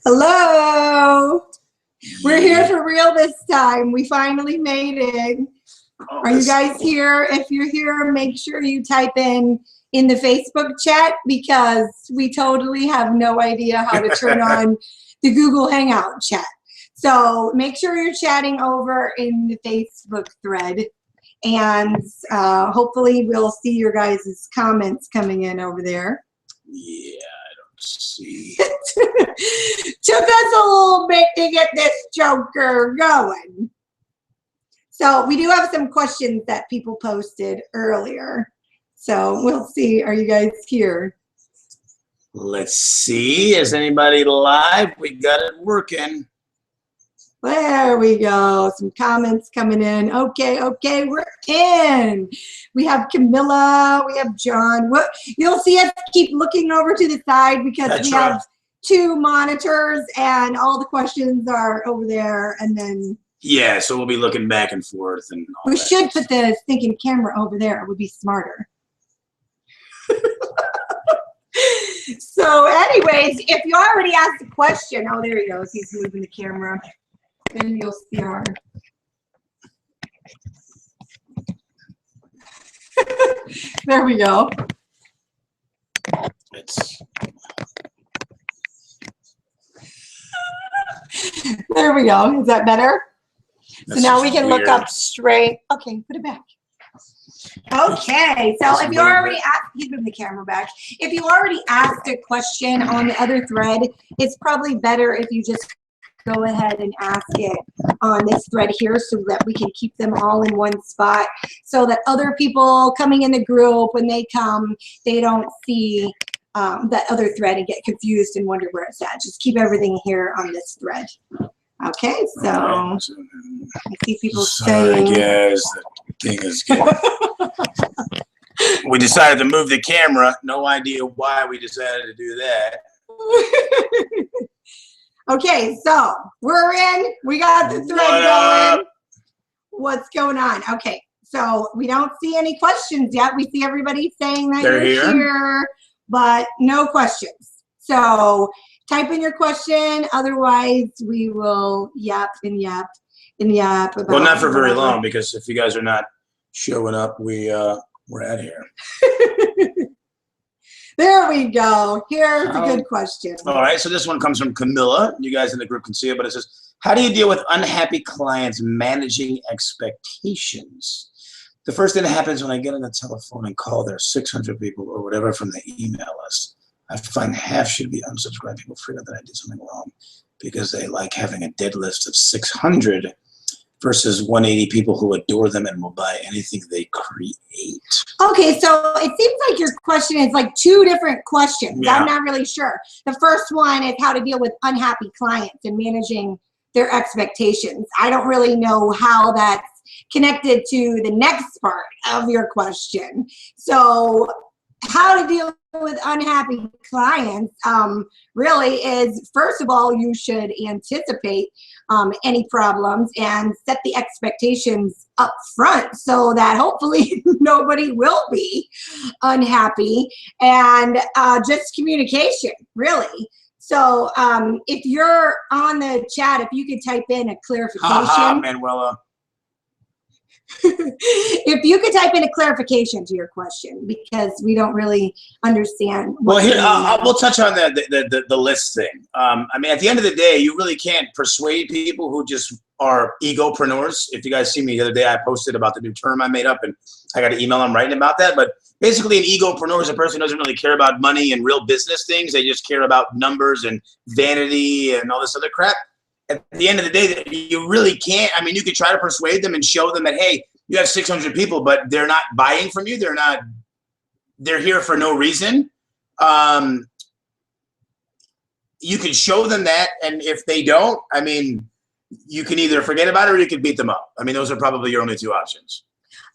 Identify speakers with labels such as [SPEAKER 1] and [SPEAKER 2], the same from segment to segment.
[SPEAKER 1] Hello. We're here for real this time. We finally made it. Are you guys here? If you're here, make sure you type in the Facebook chat because we totally have no idea how to turn on the Google Hangout chat. So make sure you're chatting over in the Facebook thread. And hopefully we'll see your guys' comments coming in over there.
[SPEAKER 2] Yeah, I don't see.
[SPEAKER 1] Took us a little bit to get this joker going. So we do have some questions that people posted earlier. So we'll see. Are you guys here?
[SPEAKER 2] Let's see. Is anybody live? We got it working.
[SPEAKER 1] There we go. Some comments coming in. Okay, we're in. We have Camilla. We have John. You'll see us keep looking over to the side because we have two monitors and all the questions are over there. And then
[SPEAKER 2] yeah, so we'll be looking back and forth. And all
[SPEAKER 1] we should put the stinking camera over there. It would be smarter. So anyways, if you already asked a question, oh, there he goes. He's moving the camera. And you'll see our there we go. There we go. Is that better? So now we can look up straight. Okay, put it back. Okay, so if you already asked, he's moving the camera back. If you already asked a question on the other thread, it's probably better if you just go ahead and ask it on this thread here so that we can keep them all in one spot so that other people coming in the group, when they come, they don't see that other thread and get confused and wonder where it's at. Just keep everything here on this thread. Okay, so I see people saying.
[SPEAKER 2] Sorry guys, the thing is good. We decided to move the camera. No idea why we decided to do that.
[SPEAKER 1] Okay, so we're in. We got the thread going. What's going on? Okay, so we don't see any questions yet. We see everybody saying that they're here, but no questions. So type in your question. Otherwise, we will yap and yap and yap about.
[SPEAKER 2] Well, not for very long because if you guys are not showing up, we're out of here.
[SPEAKER 1] There we go. Here's a good question.
[SPEAKER 2] All right, so this one comes from Camilla. You guys in the group can see it, but it says, how do you deal with unhappy clients managing expectations? The first thing that happens when I get on the telephone and call their 600 people or whatever from the email list, I find half should be unsubscribed. People figure out that I did something wrong because they like having a dead list of 600 versus 180 people who adore them and will buy anything they create.
[SPEAKER 1] Okay, so it seems like your question is like two different questions. Yeah. I'm not really sure. The first one is how to deal with unhappy clients and managing their expectations. I don't really know how that's connected to the next part of your question. So how to deal with unhappy clients really is, first of all, you should anticipate any problems and set the expectations up front so that hopefully nobody will be unhappy, and just communication, really. So if you're on the chat, if you could type in a clarification.
[SPEAKER 2] Manuela.
[SPEAKER 1] If you could type in a clarification to your question, because we don't really understand.
[SPEAKER 2] Well, here we'll touch on the list thing. I mean, at the end of the day, you really can't persuade people who just are egopreneurs. If you guys see me the other day, I posted about the new term I made up, and I got an email I'm writing about that. But basically, an egopreneur is a person who doesn't really care about money and real business things. They just care about numbers and vanity and all this other crap. At the end of the day, you really can't. I mean, you could try to persuade them and show them that, hey, you have 600 people, but they're not buying from you. They're here for no reason. You can show them that, and if they don't, I mean, you can either forget about it or you can beat them up. I mean, those are probably your only two options.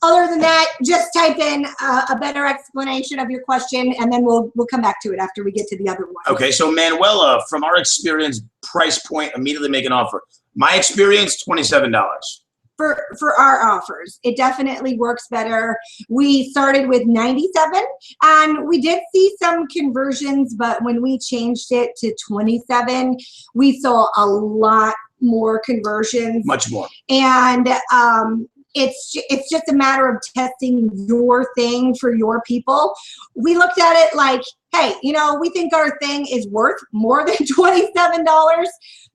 [SPEAKER 1] Other than that, just type in a better explanation of your question, and then we'll come back to it after we get to the other one.
[SPEAKER 2] Okay, so Manuela, from our experience, price point, immediately make an offer. My experience, $27.
[SPEAKER 1] for our offers. It definitely works better. We started with 97 and we did see some conversions, but when we changed it to 27, we saw a lot more conversions.
[SPEAKER 2] Much more.
[SPEAKER 1] And it's just a matter of testing your thing for your people. We looked at it like, hey, you know, we think our thing is worth more than $27.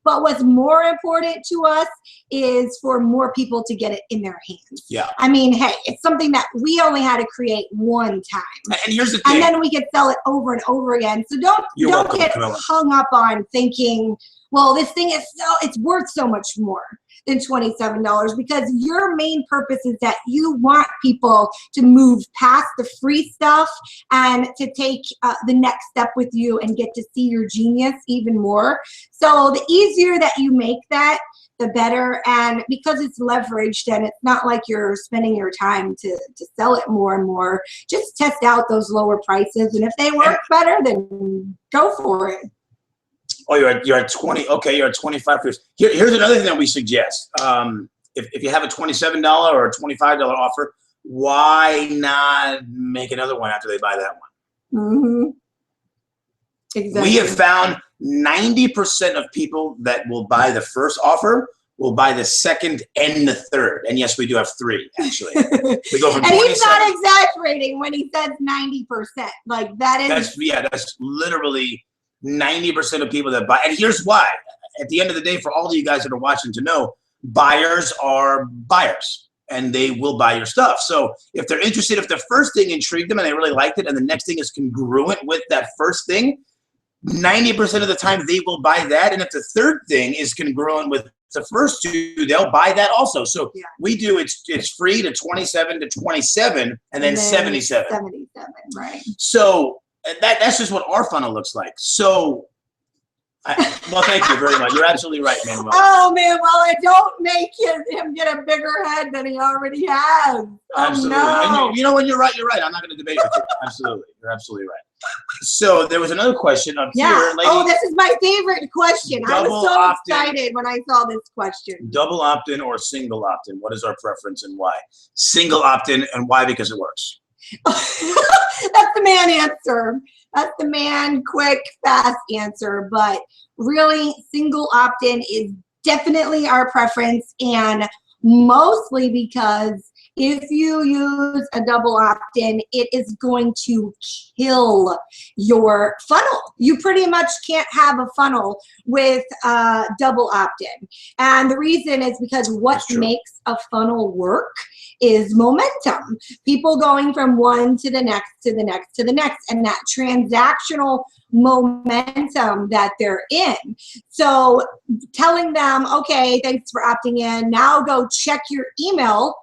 [SPEAKER 1] But what's more important to us is for more people to get it in their hands.
[SPEAKER 2] Yeah.
[SPEAKER 1] I mean, hey, it's something that we only had to create one time.
[SPEAKER 2] And here's the thing.
[SPEAKER 1] And then we could sell it over and over again. So don't get hung up on thinking, well, this thing is it's worth so much more than $27, because your main purpose is that you want people to move past the free stuff and to take the next step with you and get to see your genius even more. So the easier that you make that, the better. And because it's leveraged and it's not like you're spending your time to sell it more and more, just test out those lower prices. And if they work better, then go for it.
[SPEAKER 2] Oh, you're at 20. Okay, you're at 25. Here's another thing that we suggest. If you have a $27 or a $25 offer, why not make another one after they buy that one?
[SPEAKER 1] Mm-hmm. Exactly.
[SPEAKER 2] We have found 90% of people that will buy the first offer will buy the second and the third. And yes, we do have 3 actually. We go from
[SPEAKER 1] and
[SPEAKER 2] 27.
[SPEAKER 1] He's not exaggerating when he says 90%. Like that is.
[SPEAKER 2] That's literally 90% of people that buy. And here's why. At the end of the day, for all of you guys that are watching to know, buyers are buyers and they will buy your stuff. So if they're interested, if the first thing intrigued them and they really liked it and the next thing is congruent with that first thing, 90% of the time they will buy that. And if the third thing is congruent with the first 2, they'll buy that also. So we do it's free to 27 to 27 and then 77.
[SPEAKER 1] 77, right.
[SPEAKER 2] So that's just what our funnel looks like. So, well, thank you very much. You're absolutely right, Manuel.
[SPEAKER 1] Oh, man. Well, I don't make him get a bigger head than he already has.
[SPEAKER 2] Absolutely.
[SPEAKER 1] No.
[SPEAKER 2] And you know when you're right, you're right. I'm not going to debate with you. Absolutely. You're absolutely right. So there was another question up here. Lady,
[SPEAKER 1] oh, this is my favorite question. I was so excited when I saw this question.
[SPEAKER 2] Double opt-in or single opt-in? What is our preference and why? Single opt-in, and why? Because it works.
[SPEAKER 1] That's the man answer. That's the man quick, fast answer. But really, single opt-in is definitely our preference, and mostly because if you use a double opt-in, it is going to kill your funnel. You pretty much can't have a funnel with double opt-in. And the reason is because what makes a funnel work is momentum. People going from one to the next, to the next, to the next, and that transactional momentum that they're in. So telling them, okay, thanks for opting in. Now go check your email.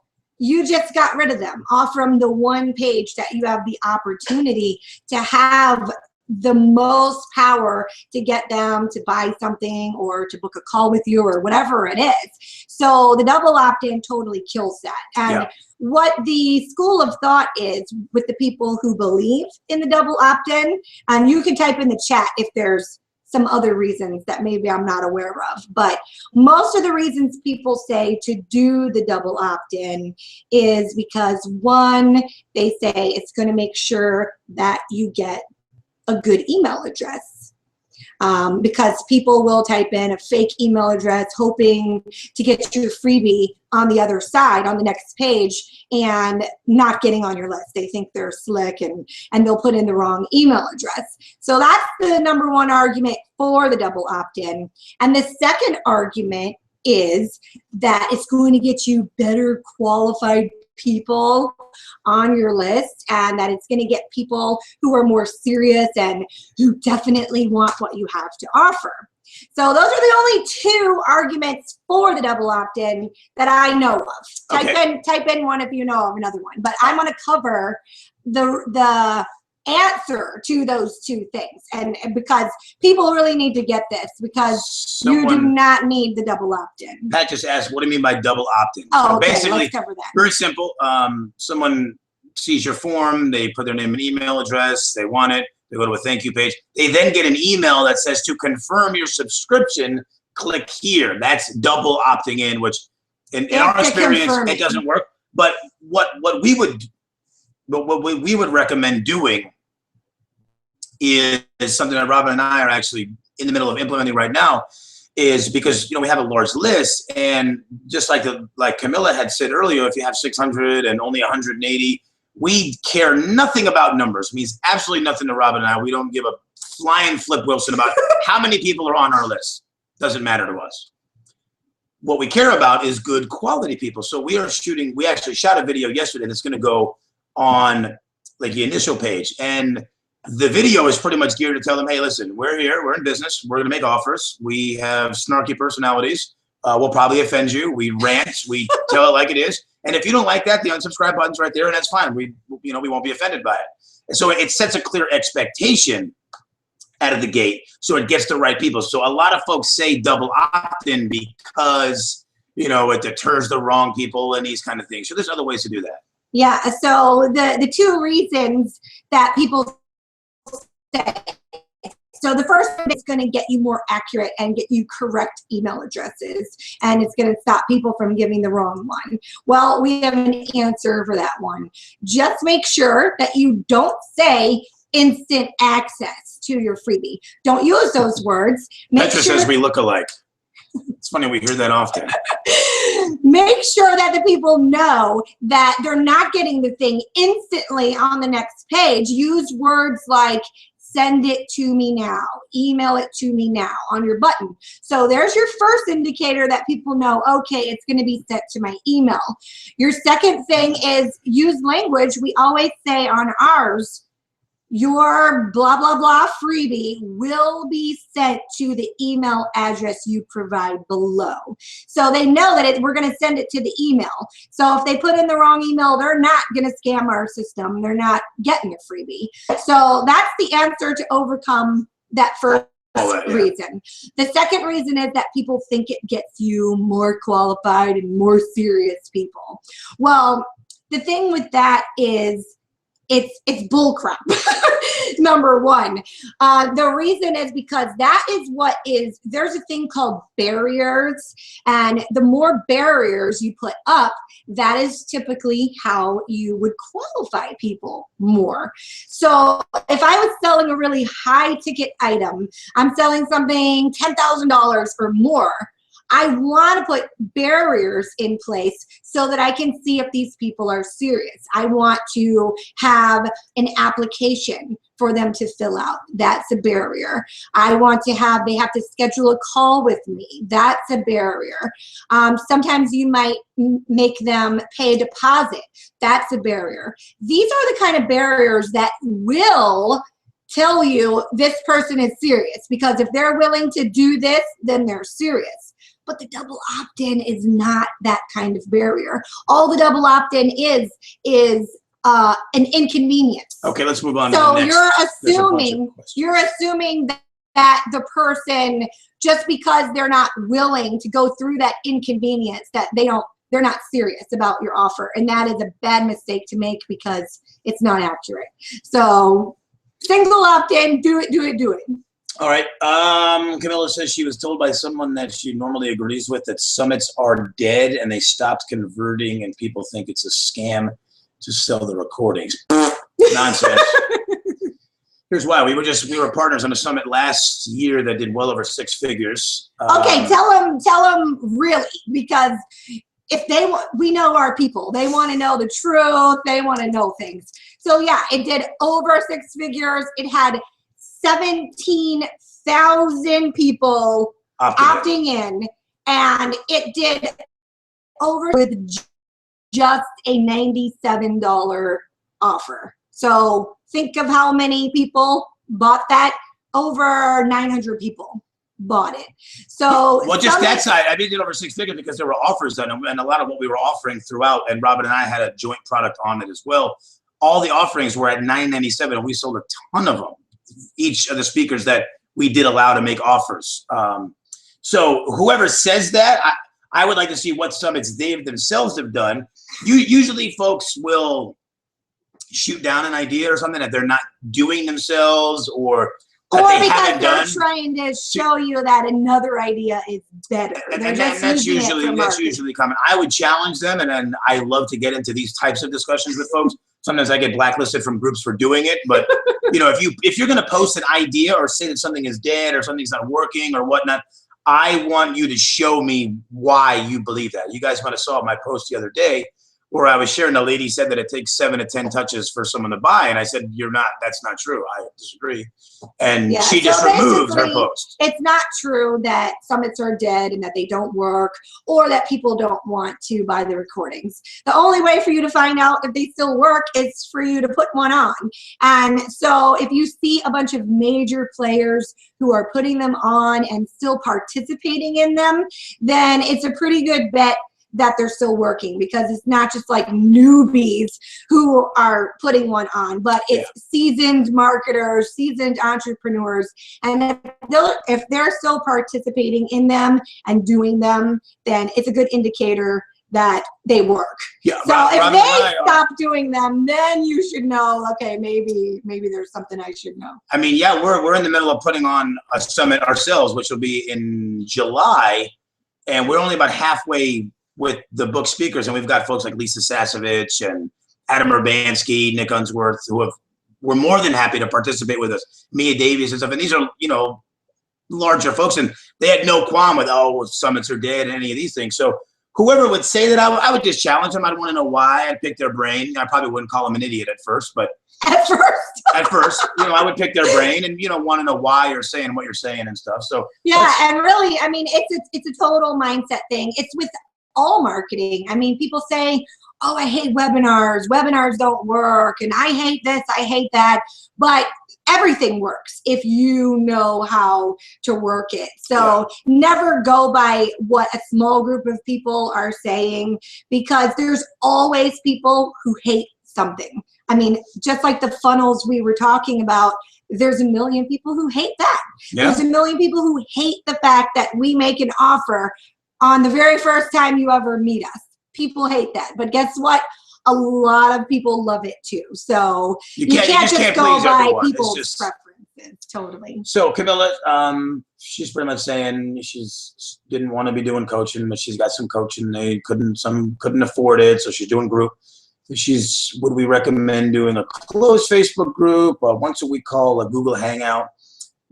[SPEAKER 1] You just got rid of them off from the one page that you have the opportunity to have the most power to get them to buy something or to book a call with you or whatever it is. So the double opt-in totally kills that. And what the school of thought is with the people who believe in the double opt-in, and you can type in the chat if there's some other reasons that maybe I'm not aware of, but most of the reasons people say to do the double opt-in is because, one, they say it's going to make sure that you get a good email address. Because people will type in a fake email address hoping to get your freebie on the other side, on the next page, and not getting on your list. They think they're slick and they'll put in the wrong email address. So that's the number one argument for the double opt-in. And the second argument is that it's going to get you better qualified people on your list, and that it's going to get people who are more serious and who definitely want what you have to offer. So those are the only 2 arguments for the double opt-in that I know of.
[SPEAKER 2] Okay.
[SPEAKER 1] Type in one if you know of another one, but I'm going to cover the answer to those 2 things, and because people really need to get this, because you do not need the double opt-in.
[SPEAKER 2] Pat just asked, what do you mean by double opt-in?
[SPEAKER 1] Oh,
[SPEAKER 2] so
[SPEAKER 1] okay,
[SPEAKER 2] basically,
[SPEAKER 1] let's cover that.
[SPEAKER 2] Very simple. Someone sees your form, they put their name and email address, they want it, they go to a thank you page, they then get an email that says to confirm your subscription, click here. That's double opting in, which In our experience, it doesn't work. But what we would recommend doing is something that Robin and I are actually in the middle of implementing right now, is because, you know, we have a large list, and just like Camilla had said earlier, if you have 600 and only 180, we care nothing about numbers. It means absolutely nothing to Robin and I. We don't give a flying flip Wilson about how many people are on our list. Doesn't matter to us. What we care about is good quality people. So we actually shot a video yesterday that's going to go on like the initial page, and the video is pretty much geared to tell them, hey, listen, we're here, we're in business, we're going to make offers, we have snarky personalities, we'll probably offend you, we rant, we tell it like it is, and if you don't like that, the unsubscribe button's right there, and that's fine. We won't be offended by it. And so it sets a clear expectation out of the gate, so it gets the right people. So a lot of folks say double opt-in because, you know, it deters the wrong people and these kind of things. So there's other ways to do that.
[SPEAKER 1] Yeah, so the two reasons that people say, so the first one is going to get you more accurate and get you correct email addresses, and it's going to stop people from giving the wrong one. Well, we have an answer for that one. Just make sure that you don't say instant access to your freebie. Don't use those words.
[SPEAKER 2] Petra says we look alike. It's funny, we hear that often.
[SPEAKER 1] Make sure that the people know that they're not getting the thing instantly on the next page. Use words like send it to me now, email it to me now on your button. So there's your first indicator that people know, okay, it's going to be sent to my email. Your second thing is use language. We always say on ours, your blah, blah, blah freebie will be sent to the email address you provide below. So they know that we're going to send it to the email. So if they put in the wrong email, they're not going to scam our system. They're not getting a freebie. So that's the answer to overcome that first reason. The second reason is that people think it gets you more qualified and more serious people. Well, the thing with that is it's bull crap. Number one. The reason is because that is there's a thing called barriers, and the more barriers you put up, that is typically how you would qualify people more. So if I was selling a really high ticket item, I'm selling something $10,000 or more, I want to put barriers in place so that I can see if these people are serious. I want to have an application for them to fill out. That's a barrier. I want to have, they have to schedule a call with me. That's a barrier. Sometimes you might make them pay a deposit. That's a barrier. These are the kind of barriers that will tell you this person is serious, because if they're willing to do this, then they're serious. But the double opt-in is not that kind of barrier. All the double opt-in is an inconvenience.
[SPEAKER 2] Okay, let's move on.
[SPEAKER 1] So
[SPEAKER 2] to the next.
[SPEAKER 1] you're assuming that the person, just because they're not willing to go through that inconvenience, that they're not serious about your offer, and that is a bad mistake to make because it's not accurate. So single opt-in, do it.
[SPEAKER 2] All right. Camilla says she was told by someone that she normally agrees with that summits are dead and they stopped converting, and people think it's a scam to sell the recordings. Nonsense. Here's why. We were partners on a summit last year that did well over 6 figures.
[SPEAKER 1] Okay, tell them really, because if we know our people. They want to know the truth. They want to know things. So yeah, it did over 6 figures. It had 17,000 people opting in, and it did over with just a $97 offer. So think of how many people bought that. Over 900 people bought it. So
[SPEAKER 2] well, just that side, I did over 6 figures because there were offers done, and a lot of what we were offering throughout, and Robin and I had a joint product on it as well. All the offerings were at $997, and we sold a ton of them. Each of the speakers that we did allow to make offers. So whoever says that, I would like to see what summits they themselves have done. Usually folks will shoot down an idea or something that they're not doing themselves, or
[SPEAKER 1] Or
[SPEAKER 2] they
[SPEAKER 1] because
[SPEAKER 2] haven't
[SPEAKER 1] they're
[SPEAKER 2] done.
[SPEAKER 1] trying to show you that another idea is better.
[SPEAKER 2] And
[SPEAKER 1] They're just
[SPEAKER 2] that's
[SPEAKER 1] using it for
[SPEAKER 2] usually
[SPEAKER 1] marketing.
[SPEAKER 2] common. I would challenge them, and then I love to get into these types of discussions with folks. Sometimes I get blacklisted from groups for doing it, but if you're going to post an idea or say that something is dead or something's not working or whatnot, I want you to show me why you believe that. You guys might have saw my post the other day where I was sharing. The lady said that it takes 7 to 10 touches for someone to buy, and I said, that's not true. I disagree. And she just removed her post.
[SPEAKER 1] It's not true that summits are dead and that they don't work, or that people don't want to buy the recordings. The only way for you to find out if they still work is for you to put one on. And so if you see a bunch of major players who are putting them on and still participating in them, then it's a pretty good bet that they're still working, because it's not just like newbies who are putting one on, but it's seasoned marketers, seasoned entrepreneurs. And if they're still participating in them and doing them, then it's a good indicator that they work.
[SPEAKER 2] Yeah,
[SPEAKER 1] so if they stop doing them, then you should know, okay, maybe there's something I should know.
[SPEAKER 2] I mean, yeah, we're in the middle of putting on a summit ourselves, which will be in July, and we're only about halfway with the book speakers, and we've got folks like Lisa Sasevich and Adam Urbanski, Nick Unsworth, who were more than happy to participate with us, Mia Davies and stuff. And these are, larger folks, and they had no qualm with, summits are dead and any of these things. So whoever would say that, I would just challenge them. I'd want to know why. I'd pick their brain. I probably wouldn't call them an idiot at first, but at first, I would pick their brain and, want to know why you're saying what you're saying and stuff. So
[SPEAKER 1] yeah, and really, I mean, it's a total mindset thing. It's with all marketing. I mean, people say, oh, I hate webinars. Webinars don't work. And I hate this, I hate that. But everything works if you know how to work it. So never go by what a small group of people are saying, because there's always people who hate something. I mean, just like the funnels we were talking about, there's a million people who hate that. Yeah. There's a million people who hate the fact that we make an offer on the very first time you ever meet us. People hate that. But guess what? A lot of people love it too. So you can't just go by people's preferences. Totally.
[SPEAKER 2] So Camilla, she's pretty much saying she didn't want to be doing coaching, but she's got some coaching. Some couldn't afford it, so she's doing group. Would we recommend doing a closed Facebook group, a once a week call, a Google Hangout?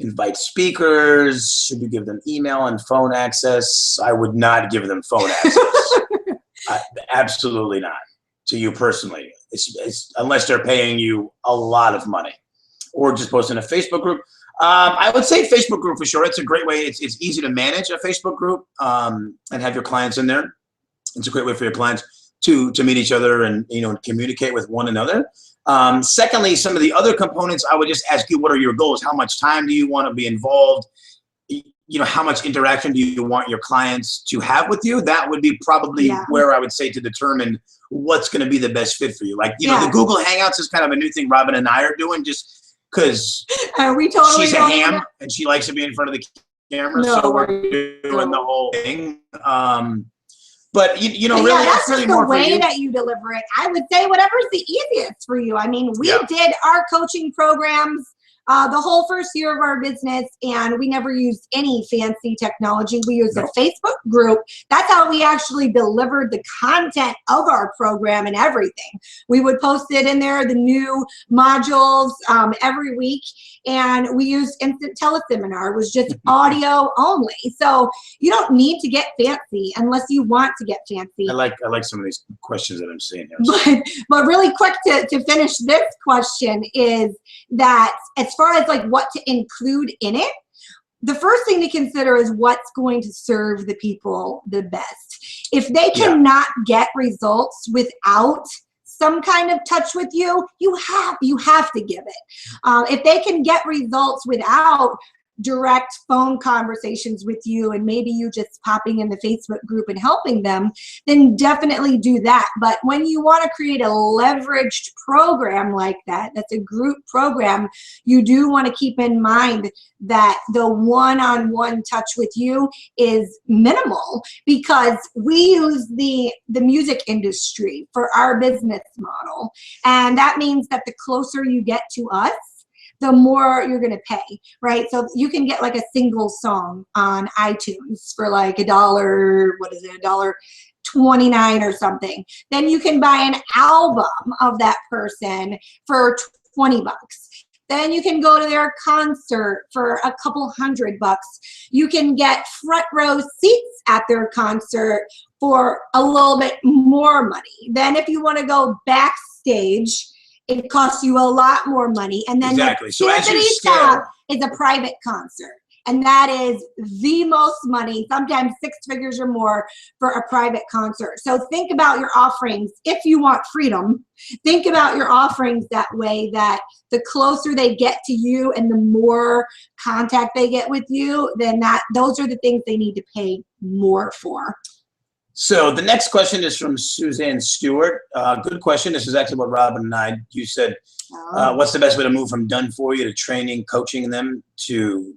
[SPEAKER 2] Invite speakers? Should we give them email and phone access? I would not give them phone access. Absolutely not. To you personally, it's unless they're paying you a lot of money, or just post in a Facebook group. I would say Facebook group for sure. It's a great way. It's easy to manage a Facebook group and have your clients in there. It's a great way for your clients to meet each other and communicate with one another. Secondly, some of the other components, I would just ask you, what are your goals? How much time do you want to be involved? How much interaction do you want your clients to have with you? That would be probably where I would say to determine what's going to be the best fit for you. Like, the Google Hangouts is kind of a new thing Robin and I are doing, just because she's a ham and she likes to be in front of the camera. So we're doing the whole thing. But really,
[SPEAKER 1] that's really the way that you deliver it. I would say whatever's the easiest for you. I mean, we did our coaching programs the whole first year of our business, and we never used any fancy technology. We used a Facebook group. That's how we actually delivered the content of our program and everything. We would post it in there, the new modules every week, and we used instant teleseminar. It was just audio only. So you don't need to get fancy unless you want to get fancy.
[SPEAKER 2] I like some of these questions that I'm seeing here.
[SPEAKER 1] But really quick to finish this question is that as far as like what to include in it, the first thing to consider is what's going to serve the people the best. If they cannot get results without some kind of touch with you, you have to give it. If they can get results without direct phone conversations with you and maybe you just popping in the Facebook group and helping them, then definitely do that. But when you want to create a leveraged program like that, that's a group program, you do want to keep in mind that the one-on-one touch with you is minimal, because we use the music industry for our business model. And that means that the closer you get to us, the more you're going to pay, right? So you can get like a single song on iTunes for like $1, what is it, $1.29 or something. Then you can buy an album of that person for 20 bucks. Then you can go to their concert for a couple $100. You can get front row seats at their concert for a little bit more money. Then if you want to go backstage, it costs you a lot more money. And then
[SPEAKER 2] exactly. So as you
[SPEAKER 1] scale, is a private concert. And that is the most money, sometimes 6 figures or more for a private concert. So think about your offerings. If you want freedom, think about your offerings that way, that the closer they get to you and the more contact they get with you, then those are the things they need to pay more for.
[SPEAKER 2] So the next question is from Suzanne Stewart. Good question. This is actually what Robin and I, you said, what's the best way to move from done for you to training, coaching them to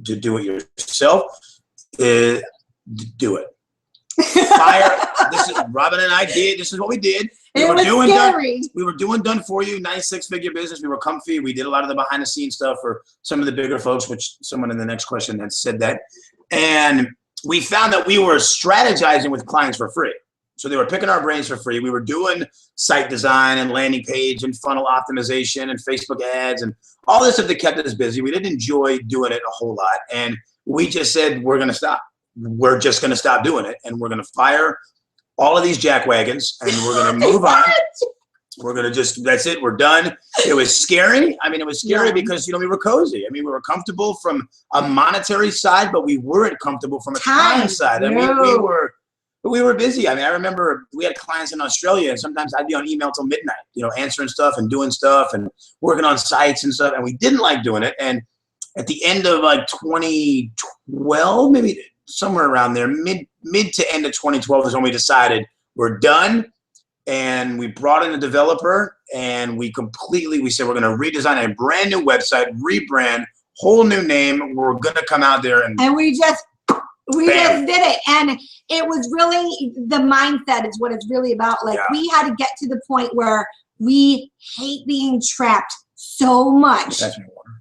[SPEAKER 2] do it yourself? Do it. Fire. This is Robin and I did. This is what we did. We were doing done for you, nice 6-figure business. We were comfy. We did a lot of the behind the scenes stuff for some of the bigger folks, which someone in the next question had said that. And we found that we were strategizing with clients for free. So they were picking our brains for free. We were doing site design and landing page and funnel optimization and Facebook ads and all this stuff that kept us busy. We didn't enjoy doing it a whole lot. And we just said, we're going to stop. We're just going to stop doing it. And we're going to fire all of these jackwagons and we're going to move on. We're going to just, that's it. We're done. It was scary. I mean, it was scary because, we were cozy. I mean, we were comfortable from a monetary side, but we weren't comfortable from a time side. I mean, we were busy. I mean, I remember we had clients in Australia and sometimes I'd be on email till midnight, answering stuff and doing stuff and working on sites and stuff. And we didn't like doing it. And at the end of like 2012, maybe somewhere around there, mid to end of 2012 is when we decided we're done. And we brought in a developer and we said, we're going to redesign a brand new website, rebrand, whole new name. We're going to come out there and
[SPEAKER 1] we just did it. And it was really, the mindset is what it's really about. Like we had to get to the point where we hate being trapped so much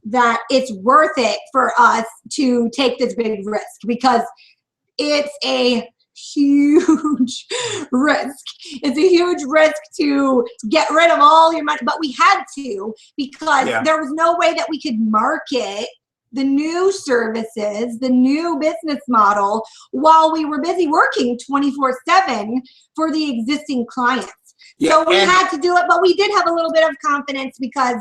[SPEAKER 1] that it's worth it for us to take this big risk, because it's a huge risk. It's a huge risk to get rid of all your money, but we had to, because there was no way that we could market the new services, the new business model, while we were busy working 24/7 for the existing clients. So we had to do it, but we did have a little bit of confidence because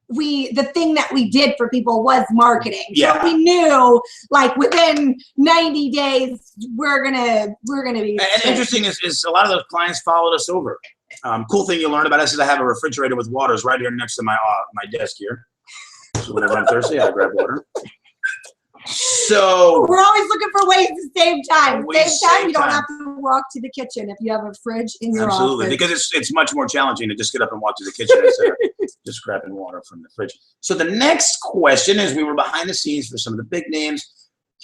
[SPEAKER 1] the thing that we did for people was marketing. So we knew, like, within 90 days, we're gonna be.
[SPEAKER 2] And interesting is a lot of the clients followed us over. Cool thing you learn about us is I have a refrigerator with waters right here next to my desk here. So whenever I'm thirsty, I grab water. So
[SPEAKER 1] we're always looking for ways to save time. You don't have to walk to the kitchen if you have a fridge in your office.
[SPEAKER 2] Because it's much more challenging to just get up and walk to the kitchen instead of just grabbing water from the fridge. So the next question is, we were behind the scenes for some of the big names.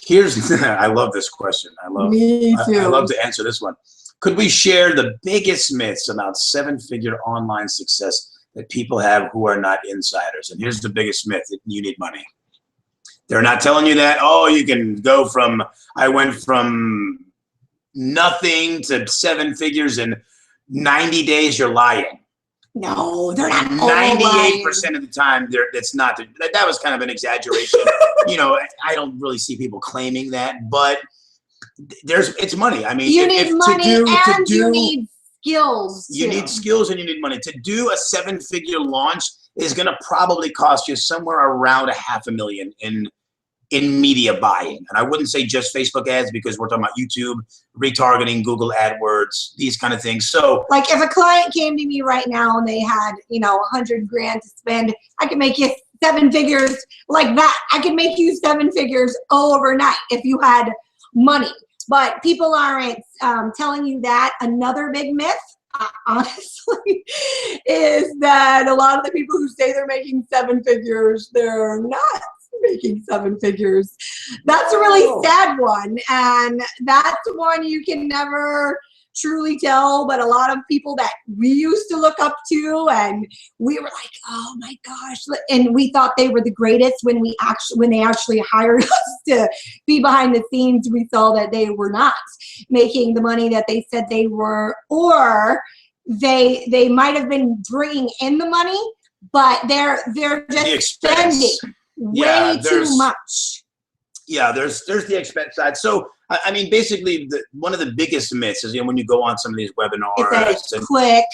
[SPEAKER 2] I love this question.
[SPEAKER 1] Me too.
[SPEAKER 2] I love to answer this one. Could we share the biggest myths about 7-figure online success that people have who are not insiders? And here's the biggest myth: that you need money. They're not telling you that, you can go from, I went from nothing to 7 figures in 90 days. You're lying.
[SPEAKER 1] No, they're not.
[SPEAKER 2] 98% of the time, that's not. That was kind of an exaggeration. I don't really see people claiming that, but it's money. I mean,
[SPEAKER 1] you need money and you need skills.
[SPEAKER 2] You need skills and you need money. To do a 7-figure launch is going to probably cost you somewhere around $500,000 in media buying. And I wouldn't say just Facebook ads, because we're talking about YouTube, retargeting, Google AdWords, these kind of things. So, like,
[SPEAKER 1] if a client came to me right now and they had, $100,000 to spend, I could make you 7 figures like that. I could make you 7 figures overnight if you had money. But people aren't telling you that. Another big myth, honestly, is that a lot of the people who say they're making 7 figures, they're not making 7 figures. That's a really sad one, and that's one you can never truly tell, but a lot of people that we used to look up to, and we were like, oh my gosh, and we thought they were the greatest when they actually hired us to be behind the scenes. We saw that they were not making the money that they said they were, or they might have been bringing in the money, but they're just spending way too much.
[SPEAKER 2] Yeah, there's the expense side. So I mean, basically, one of the biggest myths is, when you go on some of these webinars,
[SPEAKER 1] it's quick.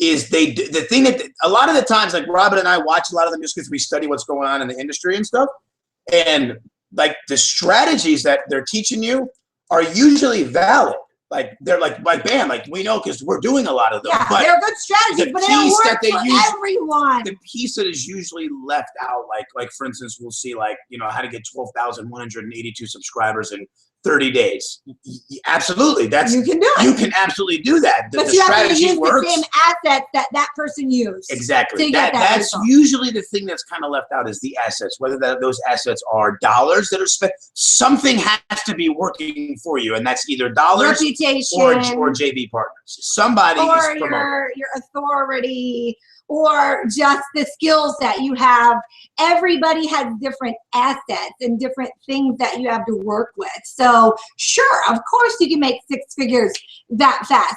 [SPEAKER 2] Is the thing that a lot of the times, like Robin and I watch a lot of them just because we study what's going on in the industry and stuff, and like the strategies that they're teaching you are usually valid. Like they're like bam, like we know because we're doing a lot of them.
[SPEAKER 1] Yeah,
[SPEAKER 2] but
[SPEAKER 1] they're good strategies, but they don't work for everyone.
[SPEAKER 2] The piece that is usually left out, like for instance, we'll see how to get 12,182 subscribers in 30 days. Absolutely, you can do it. You can absolutely do that.
[SPEAKER 1] But you have to use the same assets that person used.
[SPEAKER 2] Exactly. That's usually the thing that's kind of left out is the assets. Whether those assets are dollars that are spent, something has to be working for you, and that's either dollars,
[SPEAKER 1] reputation,
[SPEAKER 2] or JV partners. Somebody
[SPEAKER 1] or
[SPEAKER 2] is promoting.
[SPEAKER 1] your authority, or just the skills that you have. Everybody has different assets and different things that you have to work with. So sure, of course you can make 6 figures that fast.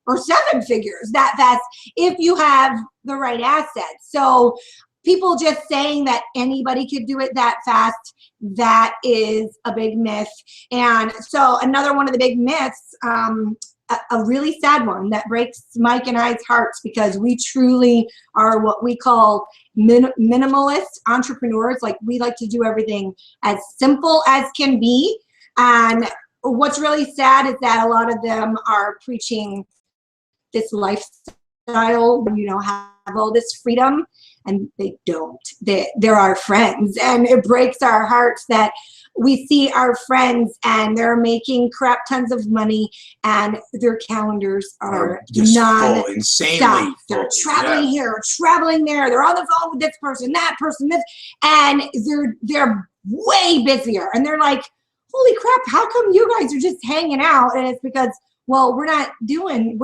[SPEAKER 1] Or 7 figures that fast if you have the right assets. So people just saying that anybody could do it that fast, that is a big myth. And so another one of the big myths, a really sad one that breaks Mike and I's hearts, because we truly are what we call minimalist entrepreneurs. Like, we like to do everything as simple as can be. And what's really sad is that a lot of them are preaching this lifestyle, have all this freedom, and they don't. They're our friends, and it breaks our hearts that we see our friends and they're making crap tons of money and their calendars are
[SPEAKER 2] insanely full.
[SPEAKER 1] They're traveling here, traveling there. They're on the phone with this person, that person, this, and they're way busier. And they're like, holy crap, how come you guys are just hanging out? And it's because, well, we're not doing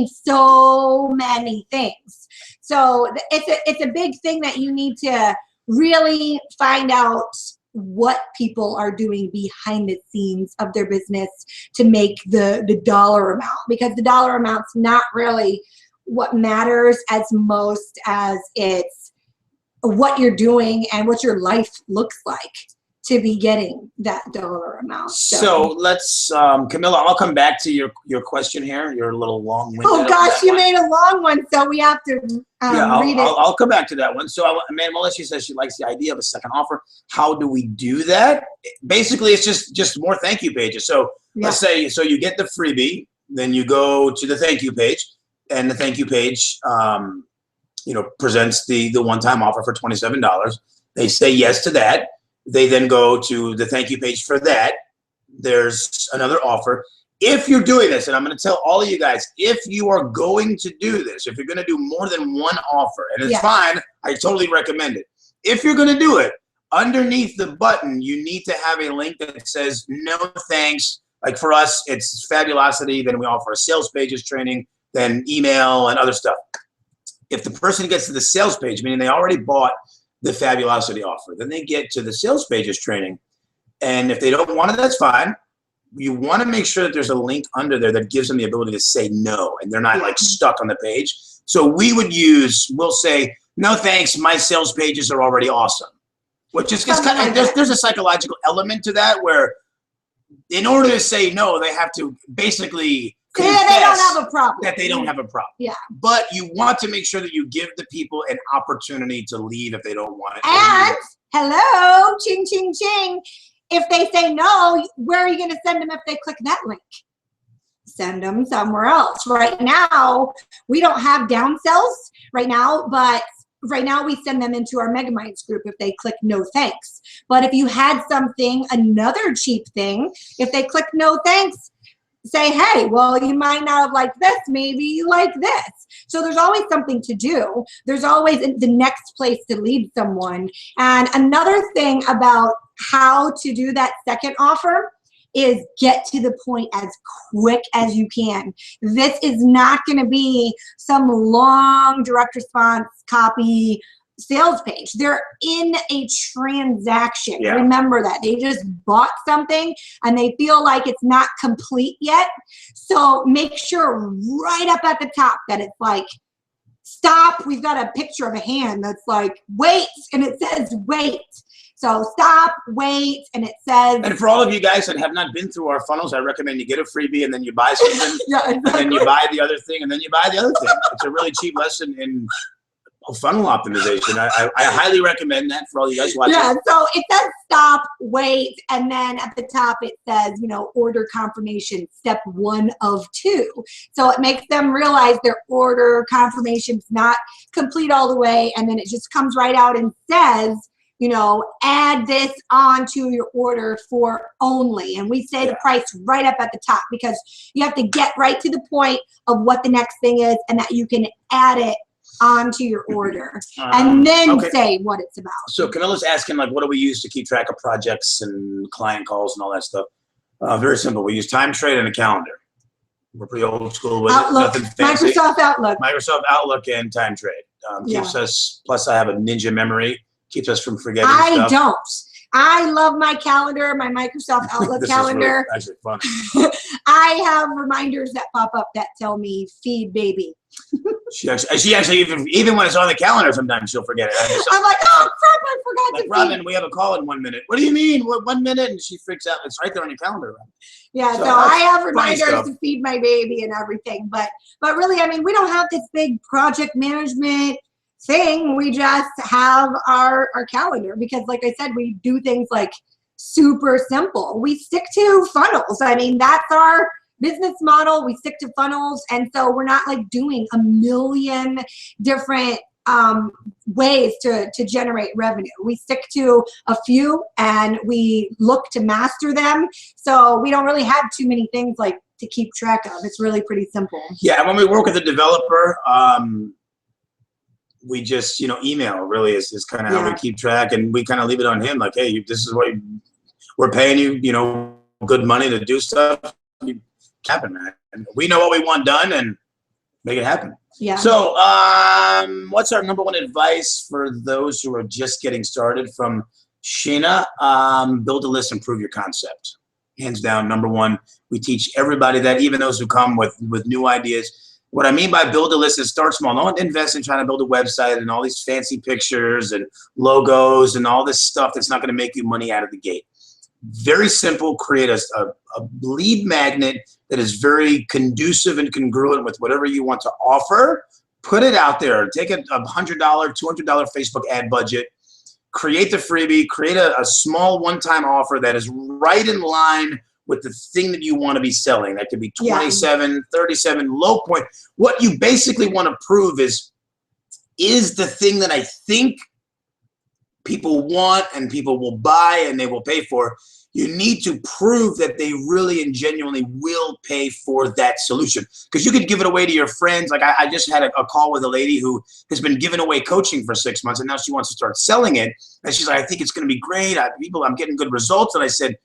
[SPEAKER 1] so many things. So it's a big thing that you need to really find out what people are doing behind the scenes of their business to make the dollar amount, because the dollar amount's not really what matters as most as it's what you're doing and what your life looks like to be getting that dollar amount.
[SPEAKER 2] So let's, Camilla, I'll come back to your question here. You're a little long-winded.
[SPEAKER 1] Oh gosh, you made a long one, so we have to read it.
[SPEAKER 2] I'll come back to that one. So Melissa says she likes the idea of a second offer. How do we do that? Basically, it's just more thank you pages. So let's say, so you get the freebie, then you go to the thank you page, and the thank you page, presents the one-time offer for $27. They say yes to that. They then go to the thank you page for that. There's another offer. If you're doing this, and I'm going to tell all of you guys, if you are going to do this, if you're going to do more than one offer, and it's fine, I totally recommend it. If you're going to do it, underneath the button, you need to have a link that says no thanks. Like for us, it's Fabulosity. Then we offer a sales pages training, then email and other stuff. If the person gets to the sales page, meaning they already bought the Fabulosity offer, then they get to the sales pages training, and if they don't want it, that's fine. You want to make sure that there's a link under there that gives them the ability to say no, and they're not like stuck on the page. So we'll say, no thanks, my sales pages are already awesome, which is kind of, there's a psychological element to that, where in order to say no, they have to basically
[SPEAKER 1] they don't have a problem.
[SPEAKER 2] That they don't have a problem.
[SPEAKER 1] Yeah.
[SPEAKER 2] But you want to make sure that you give the people an opportunity to leave if they don't want it.
[SPEAKER 1] And hello, ching, ching, ching. If they say no, where are you going to send them if they click that link? Send them somewhere else. Right now, we don't have downsells right now, but right now we send them into our MegaMinds group if they click no thanks. But if you had something, another cheap thing, if they click no thanks, say, hey, well, you might not have liked this, maybe you like this. So there's always something to do. There's always the next place to lead someone. And another thing about how to do that second offer is get to the point as quick as you can. This is not going to be some long direct response copy sales page. They're in a transaction.
[SPEAKER 2] Yeah.
[SPEAKER 1] Remember that. They just bought something and they feel like it's not complete yet. So make sure right up at the top that it's like, stop. We've got a picture of a hand that's like, wait, and it says wait. So stop, wait, and it says.
[SPEAKER 2] And for all of you guys that have not been through our funnels, I recommend you get a freebie and then you buy something,
[SPEAKER 1] yeah, exactly.
[SPEAKER 2] and then you buy the other thing, and then you buy the other thing. It's a really cheap lesson in funnel optimization. I highly recommend that for all you guys watching.
[SPEAKER 1] Yeah, so it says stop, wait, and then at the top it says, you know, order confirmation, step 1 of 2. So it makes them realize their order confirmation's not complete all the way, and then it just comes right out and says, you know, add this onto your order for only. And we say the price right up at the top because you have to get right to the point of what the next thing is and that you can add it onto your order and then say what it's about.
[SPEAKER 2] So Camilla's asking, like, what do we use to keep track of projects and client calls and all that stuff? Very simple. We use time trade and a calendar. We're pretty old school with
[SPEAKER 1] Outlook,
[SPEAKER 2] it. Nothing fancy.
[SPEAKER 1] Microsoft Outlook.
[SPEAKER 2] Microsoft Outlook and time trade. Keeps us, plus I have a ninja memory. Keeps us from forgetting stuff.
[SPEAKER 1] I don't. I love my calendar, my Microsoft Outlook calendar.
[SPEAKER 2] This is really actually fun.
[SPEAKER 1] I have reminders that pop up that tell me feed baby.
[SPEAKER 2] She actually even when it's on the calendar, sometimes she'll forget it.
[SPEAKER 1] I'm like, oh crap, I forgot to feed.
[SPEAKER 2] Robin, we have a call in 1 minute. What do you mean? What, 1 minute? And she freaks out. It's right there on your calendar.
[SPEAKER 1] Yeah, so I have reminders to feed my baby and everything. But really, I mean, we don't have this big project management thing. We just have our calendar because, like I said, we do things like super simple. We stick to funnels. I mean, that's our business model. We stick to funnels, and so we're not like doing a million different ways to generate revenue. We stick to a few and we look to master them. So we don't really have too many things like to keep track of. It's really pretty simple.
[SPEAKER 2] Yeah, when we work with a developer, we just, you know, email really is kind of how we keep track, and we kind of leave it on him. Like, hey, this is what we're paying you, you know, good money to do stuff. You happen, man. And we know what we want done and make it happen.
[SPEAKER 1] Yeah.
[SPEAKER 2] So, what's our number one advice for those who are just getting started? From Sheena, build a list, improve your concept. Hands down, number one. We teach everybody that, even those who come with new ideas. What I mean by build a list is start small. Don't invest in trying to build a website and all these fancy pictures and logos and all this stuff that's not going to make you money out of the gate. Very simple. Create a lead magnet that is very conducive and congruent with whatever you want to offer. Put it out there. Take a $100, $200 Facebook ad budget. Create the freebie. Create a small one-time offer that is right in line with the thing that you want to be selling. That could be 27, 37, low point. What you basically want to prove is the thing that I think people want and people will buy and they will pay for. You need to prove that they really and genuinely will pay for that solution. Because you could give it away to your friends. Like I just had a call with a lady who has been giving away coaching for 6 months, and now she wants to start selling it. And she's like, I think it's going to be great. I'm getting good results. And I said,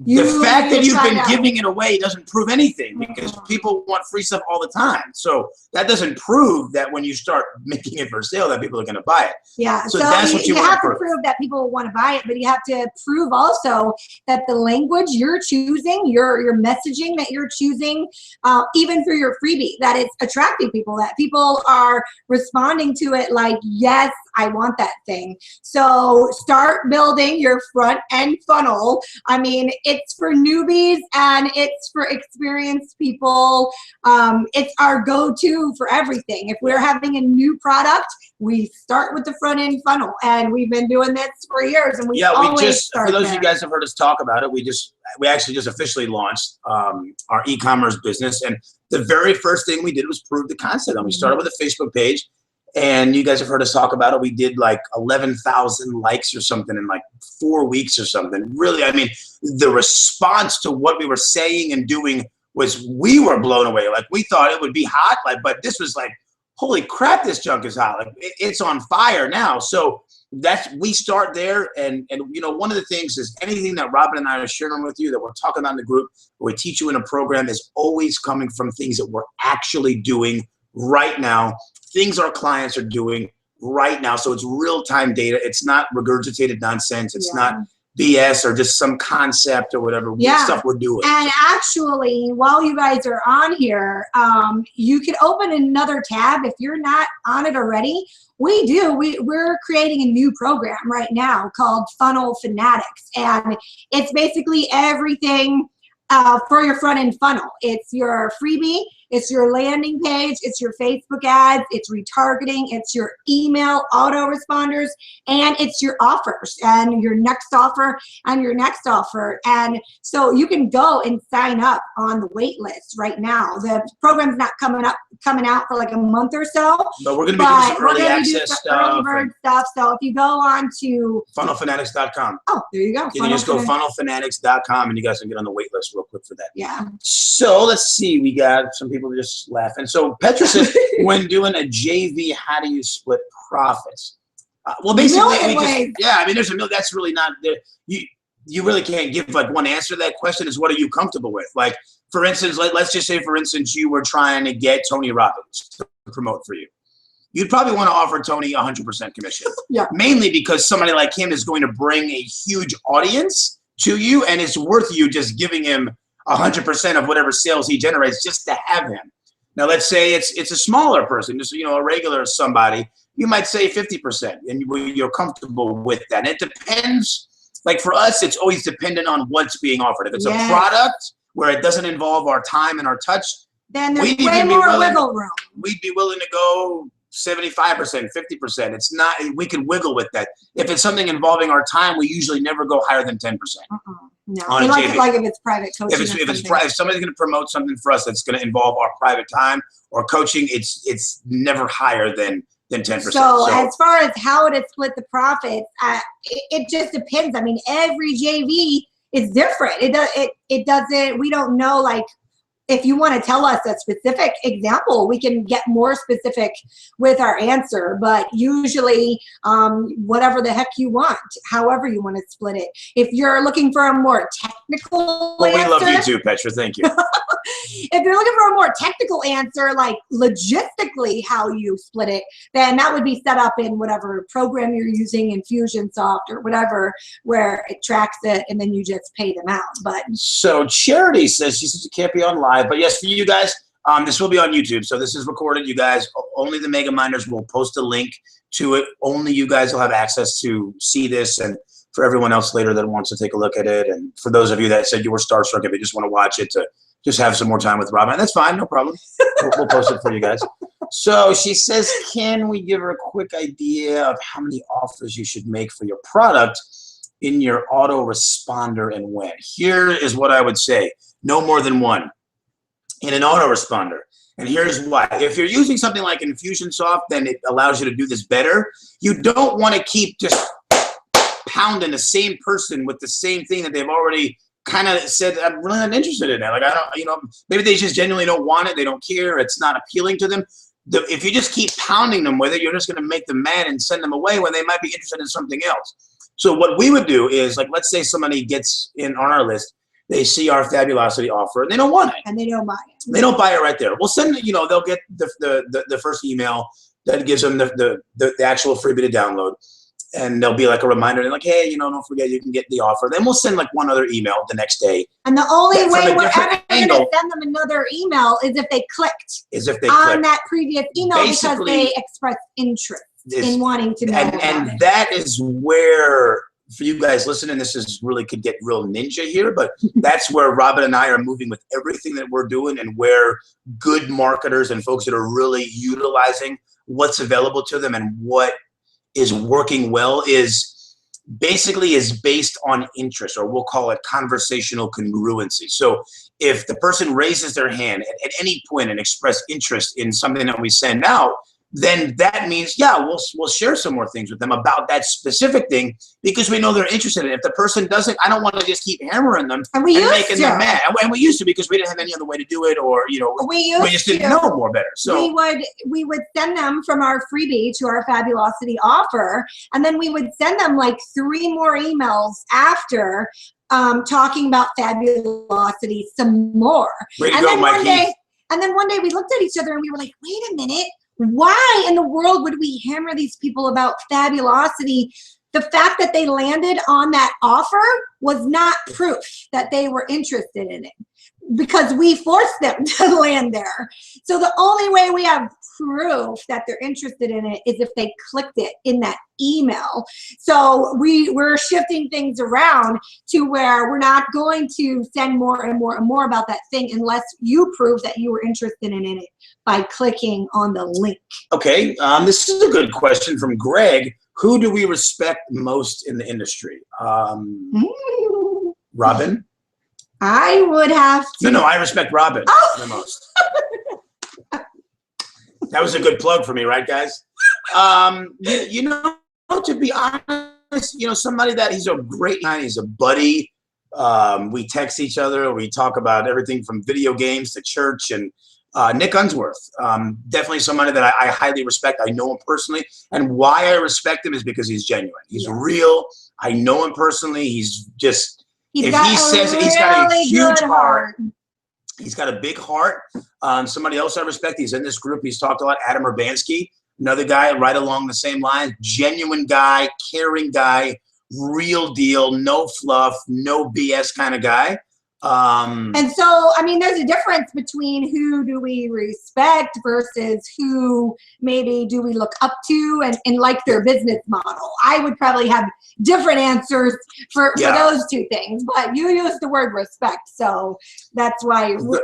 [SPEAKER 2] the fact that you've been giving it away doesn't prove anything, because people want free stuff all the time. So that doesn't prove that when you start making it for sale that people are going to buy it.
[SPEAKER 1] Yeah.
[SPEAKER 2] So that's what you
[SPEAKER 1] have to prove that people want to buy it, but you have to prove also that the language you're choosing, your messaging that you're choosing, even for your freebie, that it's attracting people, that people are responding to it like, yes, I want that thing. So start building your front end funnel. I mean, it's for newbies and it's for experienced people. It's our go-to for everything. If we're having a new product, we start with the front end funnel, and we've been doing this for years. And we
[SPEAKER 2] for those of you guys have heard us talk about it, we actually just officially launched our e-commerce business, and the very first thing we did was prove the concept. And we started with a Facebook page. And you guys have heard us talk about it. We did like 11,000 likes or something in like 4 weeks or something. Really, I mean, the response to what we were saying and doing we were blown away. Like, we thought it would be hot, but this was like, holy crap, this junk is hot. Like, it's on fire now. So we start there. And you know, one of the things is anything that Robin and I are sharing with you, that we're talking on the group, or we teach you in a program, is always coming from things that we're actually doing right now, things our clients are doing right now. So it's real-time data. It's not regurgitated nonsense. It's not BS or just some concept or whatever stuff we're doing.
[SPEAKER 1] And actually, while you guys are on here, you can open another tab if you're not on it already. We're creating a new program right now called Funnel Fanatics, and it's basically everything for your front end funnel. It's your freebie, it's your landing page, it's your Facebook ads, it's retargeting, it's your email autoresponders, and it's your offers and your next offer and your next offer. And so you can go and sign up on the wait list right now. The program's not coming out for like a month or so.
[SPEAKER 2] But we're going to be doing some early access stuff.
[SPEAKER 1] Early bird stuff. So if you go on to
[SPEAKER 2] funnelfanatics.com.
[SPEAKER 1] Oh, there you go.
[SPEAKER 2] You can just go funnelfanatics.com and you guys can get on the wait list real quick for that.
[SPEAKER 1] Yeah.
[SPEAKER 2] So let's see. We got some people just laughing. So Petra says, when doing a JV, how do you split profits? Well, basically, I mean, there's a million. That's really not there. You really can't give like one answer to that question. Is what are you comfortable with? Like, for instance, let's just say, for instance, you were trying to get Tony Robbins to promote for you. You'd probably want to offer Tony 100% commission. Mainly because somebody like him is going to bring a huge audience to you, and it's worth you just giving him 100% of whatever sales he generates just to have him. Now, let's say it's a smaller person, just, you know, a regular somebody. You might say 50%, and you're comfortable with that. And it depends. Like for us, it's always dependent on what's being offered. If it's a product where it doesn't involve our time and our touch,
[SPEAKER 1] then there's way more wiggle room.
[SPEAKER 2] We'd be willing to go 75%, 50%. It's not, we can wiggle with that. If it's something involving our time, we usually never go higher than 10%.
[SPEAKER 1] No, like if it's private coaching.
[SPEAKER 2] If somebody's going to promote something for us that's going to involve our private time or coaching, it's never higher than 10%.
[SPEAKER 1] So as far as how to split the profits, it just depends. I mean, every JV is different. It doesn't. We don't know, like, if you want to tell us a specific example, we can get more specific with our answer, but usually whatever the heck you want, however you want to split it. If you're looking for a more technical answer.
[SPEAKER 2] We love you too, Petra. Thank you.
[SPEAKER 1] If you're looking for a more technical answer, like logistically how you split it, then that would be set up in whatever program you're using, Infusionsoft or whatever, where it tracks it and then you just pay them out. But
[SPEAKER 2] so Charity says, she says it can't be on live, but yes, for you guys, this will be on YouTube. So this is recorded. You guys, only the MegaMinders will post a link to it. Only you guys will have access to see this, and for everyone else later that wants to take a look at it, and for those of you that said you were starstruck, if you just want to watch it to just have some more time with Robin, that's fine, no problem. We'll post it for you guys. So she says, can we give her a quick idea of how many offers you should make for your product in your autoresponder and when? Here is what I would say. No more than one in an autoresponder. And here's why. If you're using something like Infusionsoft, then it allows you to do this better. You don't want to keep just pounding the same person with the same thing that they've already kind of said, I'm really not interested in it. Like, I don't, you know, maybe they just genuinely don't want it. They don't care. It's not appealing to them. If you just keep pounding them with it, you're just going to make them mad and send them away when they might be interested in something else. So what we would do is, like, let's say somebody gets in on our list, they see our Fabulosity offer and they don't want it.
[SPEAKER 1] And they don't buy it.
[SPEAKER 2] They don't buy it right there. We'll send, you know, they'll get the first email that gives them the actual freebie to download. And there'll be like a reminder, and like, hey, you know, don't forget you can get the offer. Then we'll send like one other email the next day.
[SPEAKER 1] And the only way we're ever going to send them another email is if they clicked on that previous email, because they expressed interest in wanting to know.
[SPEAKER 2] And that is where, for you guys listening, this is really could get real ninja here, but that's where Robin and I are moving with everything that we're doing, and where good marketers and folks that are really utilizing what's available to them and what is working well is based on interest, or we'll call it conversational congruency. So if the person raises their hand at any point and express interest in something that we send out, then that means, yeah, we'll share some more things with them about that specific thing because we know they're interested in it. If the person doesn't, I don't want to just keep hammering them and making them mad. And we used to because we didn't have any other way to do it, or we just didn't know more better. So
[SPEAKER 1] we would send them from our freebie to our Fabulosity offer, and then we would send them like 3 more emails after talking about Fabulosity some more. And then one day we looked at each other and we were like, wait a minute. Why in the world would we hammer these people about Fabulosity? The fact that they landed on that offer was not proof that they were interested in it because we forced them to land there. So the only way we have proof that they're interested in it is if they clicked it in that email. So we're shifting things around to where we're not going to send more and more and more about that thing unless you prove that you were interested in it by clicking on the link.
[SPEAKER 2] Okay, this is a good question from Greg. Who do we respect most in the industry? Robin?
[SPEAKER 1] I would have to.
[SPEAKER 2] No, I respect Robin the most. That was a good plug for me, right, guys? You know, to be honest, somebody that he's a great guy, he's a buddy. We text each other. We talk about everything from video games to church. And Nick Unsworth, definitely somebody that I highly respect. I know him personally. And why I respect him is because he's genuine. He's real. I know him personally. He's just, he's got a huge heart. He's got a big heart. Somebody else I respect, he's in this group. He's talked a lot, Adam Urbanski, another guy right along the same line. Genuine guy, caring guy, real deal, no fluff, no BS kind of guy.
[SPEAKER 1] And so, I mean, there's a difference between who do we respect versus who maybe do we look up to and like their business model. I would probably have different answers for those two things, but you use the word respect, so that's why we're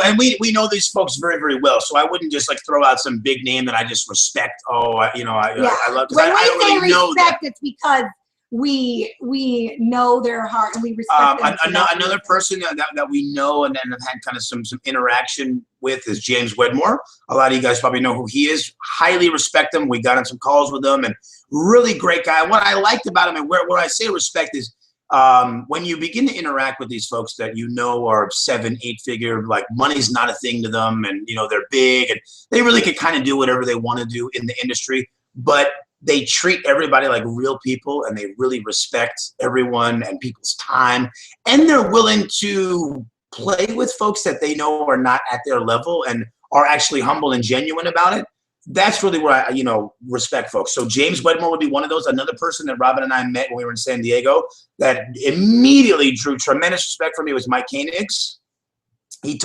[SPEAKER 2] and we know these folks very, very well, so I wouldn't just like throw out some big name that I just respect. I love.
[SPEAKER 1] When we say respect, it's because we know their heart and we respect them.
[SPEAKER 2] Another person that we know and then have had kind of some interaction with is James Wedmore. A lot of you guys probably know who he is. Highly respect him. We got on some calls with him and really great guy. What I liked about him and where I say respect is when you begin to interact with these folks that are 7-8 figure, like money's not a thing to them, and they're big and they really could kind of do whatever they want to do in the industry, but they treat everybody like real people and they really respect everyone and people's time. And they're willing to play with folks that they know are not at their level and are actually humble and genuine about it. That's really where I, respect folks. So James Wedmore would be one of those. Another person that Robin and I met when we were in San Diego that immediately drew tremendous respect for me was Mike Koenigs. We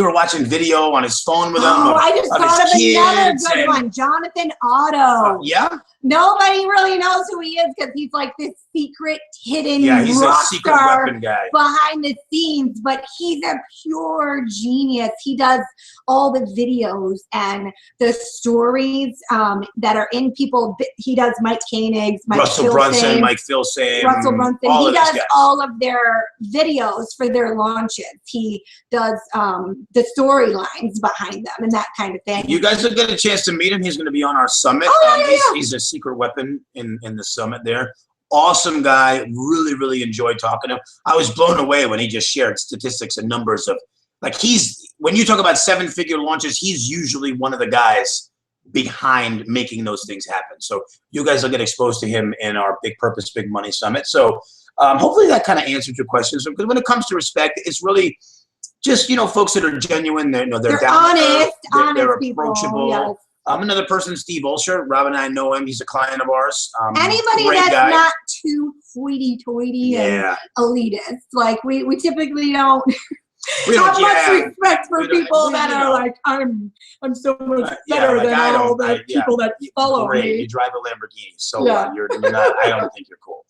[SPEAKER 2] were watching video on his phone with him.
[SPEAKER 1] I just thought of another good one, Jonathan Otto.
[SPEAKER 2] Yeah?
[SPEAKER 1] Nobody really knows who he is because he's like this secret, hidden
[SPEAKER 2] he's
[SPEAKER 1] rock
[SPEAKER 2] a secret
[SPEAKER 1] star
[SPEAKER 2] weapon guy
[SPEAKER 1] behind the scenes, but he's a pure genius. He does all the videos and the stories that are in people. He does Mike Koenigs,
[SPEAKER 2] Russell Brunson, Mike Filsame,
[SPEAKER 1] Russell Brunson. He does all of their videos for their launches. He does the storylines behind them and that kind of thing.
[SPEAKER 2] You guys will get a chance to meet him. He's going to be on our summit. He's a secret weapon in the summit there. Awesome guy. Really, really enjoyed talking to him. I was blown away when he just shared statistics and numbers of, like, when you talk about 7-figure launches, he's usually one of the guys behind making those things happen. So you guys will get exposed to him in our Big Purpose, Big Money Summit. So hopefully that kind of answered your questions. Because when it comes to respect, it's really just, folks that are genuine. They're
[SPEAKER 1] honest,
[SPEAKER 2] they're
[SPEAKER 1] people,
[SPEAKER 2] approachable.
[SPEAKER 1] yes.
[SPEAKER 2] Another person, Steve Olsher. Rob and I know him. He's a client of ours.
[SPEAKER 1] Anybody that's not too hoity-toity and elitist. Like, we typically don't have much respect for people that are like, I'm so much better than all the people that follow me.
[SPEAKER 2] You drive a Lamborghini, so you're not. I don't think you're cool.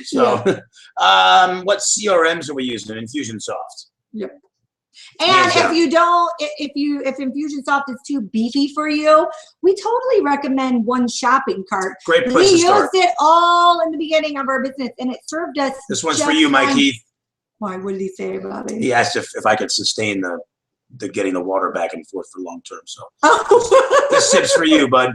[SPEAKER 2] So, what CRMs are we using? Infusionsoft.
[SPEAKER 1] Yep. And if Infusionsoft is too beefy for you, we totally recommend One Shopping Cart.
[SPEAKER 2] Great place to start.
[SPEAKER 1] We used it all in the beginning of our business, and it served us.
[SPEAKER 2] This one's for you, Mike Heath.
[SPEAKER 1] Why? What did he say about it?
[SPEAKER 2] He asked if I could sustain the getting the water back and forth for long term. So this tip's for you, bud.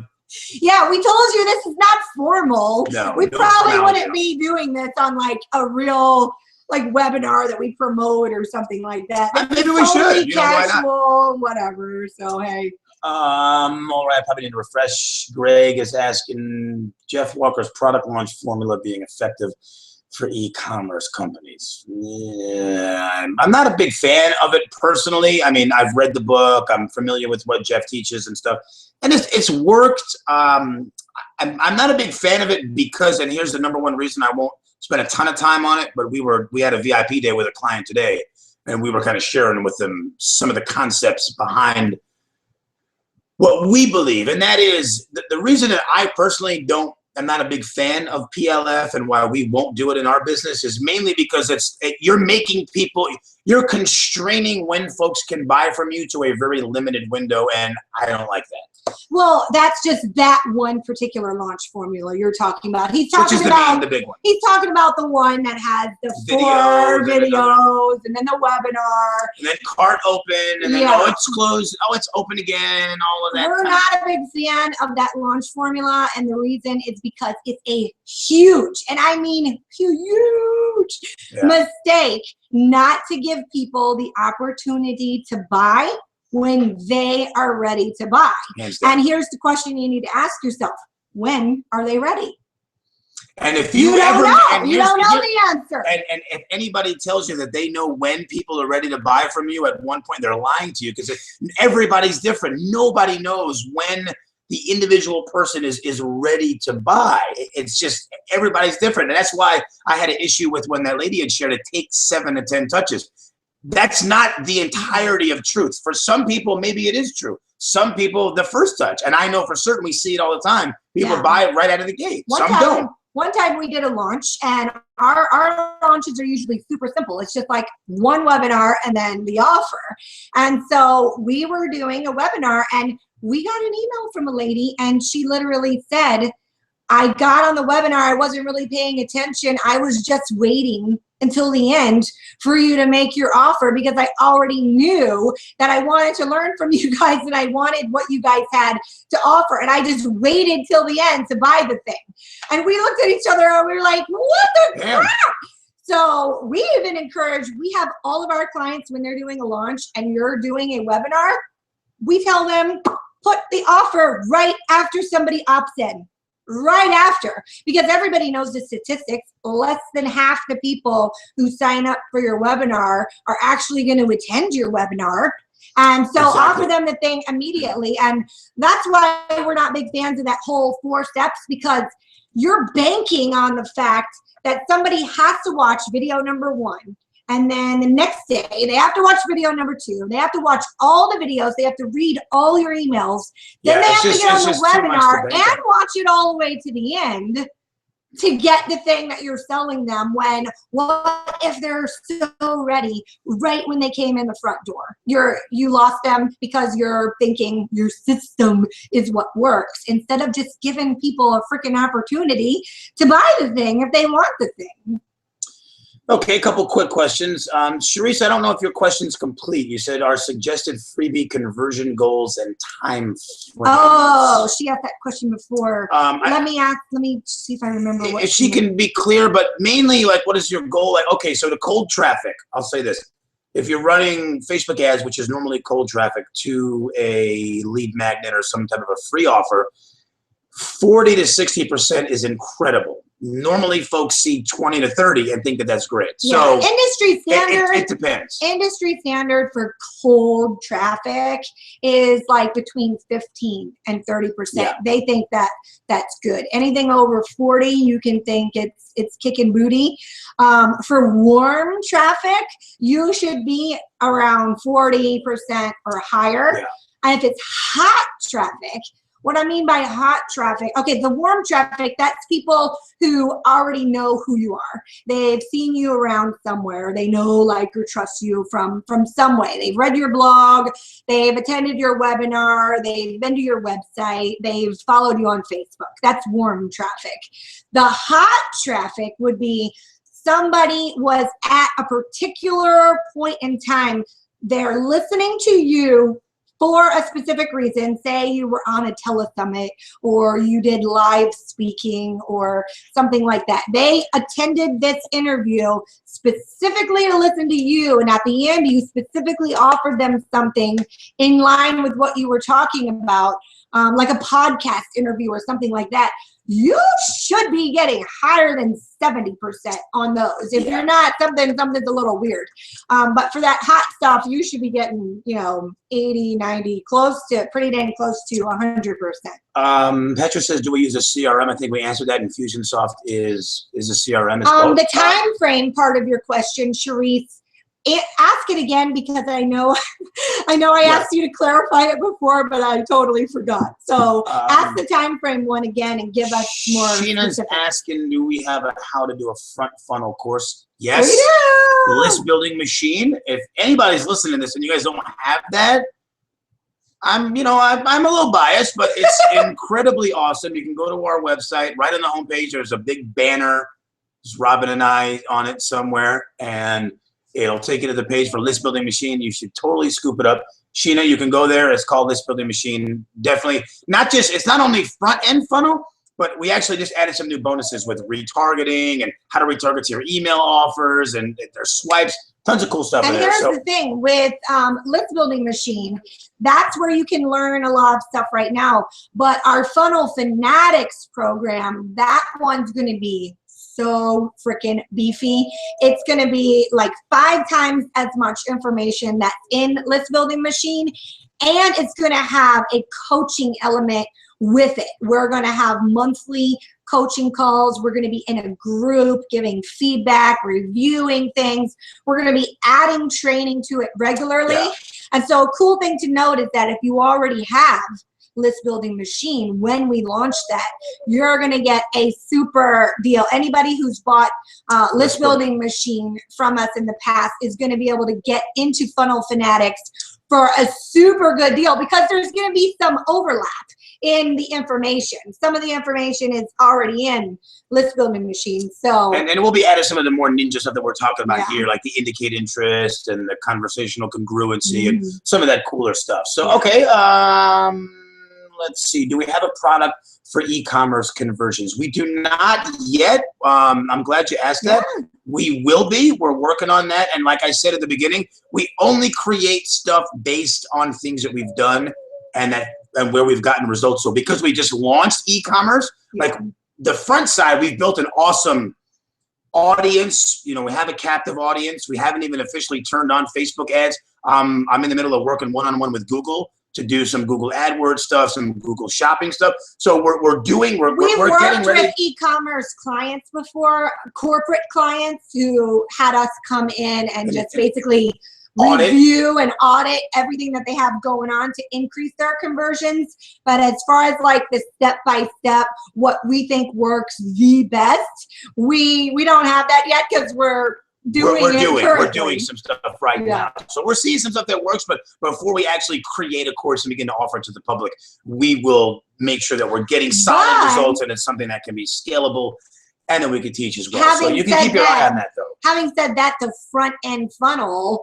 [SPEAKER 1] Yeah, we told you this is not formal.
[SPEAKER 2] No,
[SPEAKER 1] we
[SPEAKER 2] no
[SPEAKER 1] probably
[SPEAKER 2] formality.
[SPEAKER 1] wouldn't be doing this on like a real like webinar that we promote or something like that.
[SPEAKER 2] Maybe we should. You know, why not?
[SPEAKER 1] Casual, whatever. So hey.
[SPEAKER 2] All right, probably need to refresh. Greg is asking Jeff Walker's product launch formula being effective for e-commerce companies. Yeah, I'm not a big fan of it personally. I mean, I've read the book. I'm familiar with what Jeff teaches and stuff, and it's worked. I'm not a big fan of it because, and here's the number one reason I won't spend a ton of time on it. But we had a VIP day with a client today, and we were kind of sharing with them some of the concepts behind what we believe, and that is the reason that I personally I'm not a big fan of PLF and why we won't do it in our business is mainly because you're constraining when folks can buy from you to a very limited window, and I don't like that.
[SPEAKER 1] Well, that's just that one particular launch formula you're talking about. He's talking about
[SPEAKER 2] the big one.
[SPEAKER 1] He's talking about the one that has the four videos and then the webinar.
[SPEAKER 2] And then cart open and then, oh, it's closed. Oh, it's open again and all of that.
[SPEAKER 1] We're not a big fan of that launch formula. And the reason is because it's a huge, and I mean huge mistake not to give people the opportunity to buy when they are ready to buy. And here's the question you need to ask yourself. When are they ready?
[SPEAKER 2] And if
[SPEAKER 1] you don't know, you don't know the answer.
[SPEAKER 2] And if anybody tells you that they know when people are ready to buy from you, at one point they're lying to you, because everybody's different. Nobody knows when the individual person is ready to buy. It's just everybody's different. And that's why I had an issue with when that lady had shared it takes 7 to 10 touches. That's not the entirety of truth. For some people, maybe it is true. Some people, the first touch, and I know for certain we see it all the time. People buy it right out of the gate. Some don't.
[SPEAKER 1] One time we did a launch, and our launches are usually super simple. It's just like one webinar and then the offer. And so we were doing a webinar, and we got an email from a lady, and she literally said, I got on the webinar, I wasn't really paying attention. I was just waiting until the end for you to make your offer because I already knew that I wanted to learn from you guys and I wanted what you guys had to offer. And I just waited till the end to buy the thing. And we looked at each other and we were like, what the crap? So we even encourage, we have all of our clients when they're doing a launch and you're doing a webinar, we tell them, put the offer right after somebody opts in. Right after, because everybody knows the statistics, less than half the people who sign up for your webinar are actually going to attend your webinar. And so offer them the thing immediately. And that's why we're not big fans of that whole 4 steps, because you're banking on the fact that somebody has to watch video number 1. And then the next day, they have to watch video number 2. They have to watch all the videos. They have to read all your emails. Then they have to get on the webinar and watch it all the way to the end to get the thing that you're selling them. When, what if they're so ready right when they came in the front door? You lost them because you're thinking your system is what works, instead of just giving people a freaking opportunity to buy the thing if they want the thing.
[SPEAKER 2] Okay, a couple quick questions. Sharice, I don't know if your question's complete. You said our suggested freebie conversion goals and time frames.
[SPEAKER 1] Oh, she asked that question before. Let me see if I remember what
[SPEAKER 2] if she can be clear, but mainly, like, what is your goal? Like, okay, so the cold traffic, I'll say this. If you're running Facebook ads, which is normally cold traffic, to a lead magnet or some type of a free offer, 40 to 60% is incredible. Normally folks see 20 to 30 and think that that's great. So
[SPEAKER 1] industry standard,
[SPEAKER 2] it depends.
[SPEAKER 1] Industry standard for cold traffic is like between 15 and 30%. Yeah. They think that that's good. Anything over 40, you can think it's kicking booty. For warm traffic, you should be around 40% or higher. Yeah. And if it's hot traffic, what I mean by hot traffic, okay, the warm traffic, that's people who already know who you are. They've seen you around somewhere. They know, like, or trust you from some way. They've read your blog. They've attended your webinar. They've been to your website. They've followed you on Facebook. That's warm traffic. The hot traffic would be somebody was at a particular point in time they're listening to you for a specific reason. Say you were on a telesummit or you did live speaking or something like that. They attended this interview specifically to listen to you, and at the end you specifically offered them something in line with what you were talking about, like a podcast interview or something like that. You should be getting higher than 70% on those. If you're not, something's a little weird. But for that hot stuff, you should be getting, 80, 90, pretty dang close to 100%.
[SPEAKER 2] Petra says, do we use a CRM? I think we answered that. Infusionsoft is a CRM as well.
[SPEAKER 1] The time frame part of your question, Sharice, ask it again, because I know I asked you to clarify it before, but I totally forgot. So ask the time frame one again and give us more.
[SPEAKER 2] Sheena's
[SPEAKER 1] specific.
[SPEAKER 2] Asking, do we have a how to do a front funnel course? Yes.
[SPEAKER 1] We do.
[SPEAKER 2] List building machine. If anybody's listening to this and you guys don't have that, I'm a little biased, but it's incredibly awesome. You can go to our website. Right on the homepage, there's a big banner. There's Robin and I on it somewhere, and it'll take you to the page for List Building Machine. You should totally scoop it up. Sheena, you can go there. It's called List Building Machine. Definitely it's not only front end funnel, but we actually just added some new bonuses with retargeting and how to retarget to your email offers, and there's swipes, tons of cool stuff in
[SPEAKER 1] and
[SPEAKER 2] there.
[SPEAKER 1] here's the thing with List Building Machine, that's where you can learn a lot of stuff right now. But our Funnel Fanatics program, that one's going to be so freaking beefy. It's going to be like 5 times as much information that's in List Building Machine, and it's going to have a coaching element with it. We're going to have monthly coaching calls. We're going to be in a group giving feedback, reviewing things. We're going to be adding training to it regularly. Yeah. And so a cool thing to note is that if you already have List Building Machine, when we launch that, you're going to get a super deal. Anybody who's bought List Building Machine from us in the past is going to be able to get into Funnel Fanatics for a super good deal, because there's going to be some overlap in the information. Some of the information is already in List Building Machine. So
[SPEAKER 2] and we'll be adding some of the more ninja stuff that we're talking about here, like the indicate interest and the conversational congruency and some of that cooler stuff. So okay, let's see. Do we have a product for e-commerce conversions? We do not yet. I'm glad you asked that. We will be. We're working on that. And like I said at the beginning, we only create stuff based on things that we've done and where we've gotten results. So because we just launched e-commerce, like the front side, we've built an awesome audience. We have a captive audience. We haven't even officially turned on Facebook ads. I'm in the middle of working one-on-one with Google to do some Google AdWords stuff, some Google shopping stuff. So we're getting ready.
[SPEAKER 1] We've worked with e-commerce clients before, corporate clients who had us come in and just basically review and audit everything that they have going on to increase their conversions. But as far as like the step-by-step, what we think works the best, we don't have that yet, because we're doing some stuff right now. So we're seeing some stuff that works, but before we actually create a course and begin to offer it to the public, we will make sure that we're getting solid results and it's something that can be scalable and that we can teach as well. So you can keep your eye on that, though. Having said that, the front end funnel,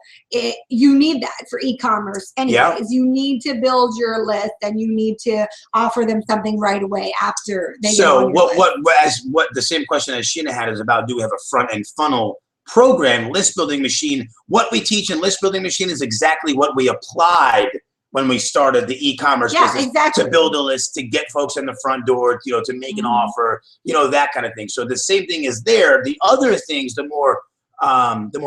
[SPEAKER 1] you need that for e-commerce anyways. Yeah. You need to build your list and you need to offer them something right away after they get on your list.
[SPEAKER 2] What the same question as Sheena had is about, do we have a front end funnel program, List Building Machine? What we teach in List Building Machine is exactly what we applied when we started the e-commerce business, to build a list, to get folks in the front door, to make an offer, that kind of thing. So the same thing is there. The other things, the more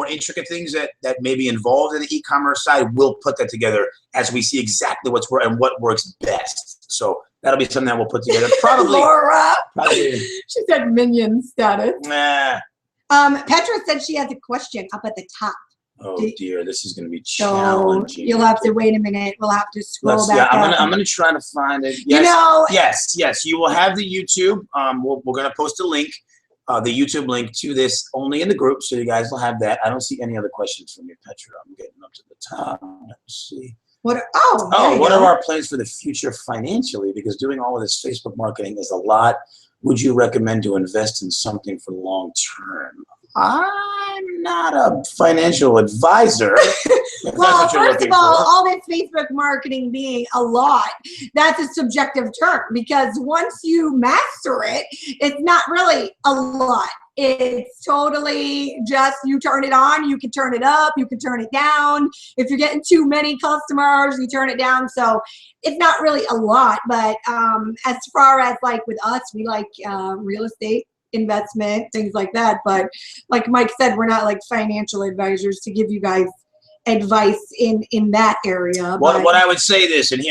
[SPEAKER 2] intricate things that may be involved in the e-commerce side, we'll put that together as we see exactly and what works best. So that'll be something that we'll put together. Probably.
[SPEAKER 1] Laura. She said minion status.
[SPEAKER 2] Nah.
[SPEAKER 1] Petra said she has a question up at the top.
[SPEAKER 2] Oh dear, this is going to be challenging.
[SPEAKER 1] So you'll have to wait a minute. We'll have to scroll back up.
[SPEAKER 2] I'm going to try to find it. Yes, yes. You will have the YouTube. We're going to post a link, the YouTube link to this only in the group, so you guys will have that. I don't see any other questions from you, Petra. I'm getting up to the top. Let's see.
[SPEAKER 1] What are
[SPEAKER 2] our plans for the future financially? Because doing all of this Facebook marketing is a lot. Would you recommend to invest in something for long term? I'm not a financial advisor.
[SPEAKER 1] Well, first of all this Facebook marketing being a lot, that's a subjective term, because once you master it, it's not really a lot. It's totally just, you turn it on, you can turn it up, you can turn it down. If you're getting too many customers, you turn it down. So it's not really a lot. But as far as like with us, we like real estate investment, things like that. But like Mike said, we're not like financial advisors to give you guys advice in that area.
[SPEAKER 2] What I would say this, and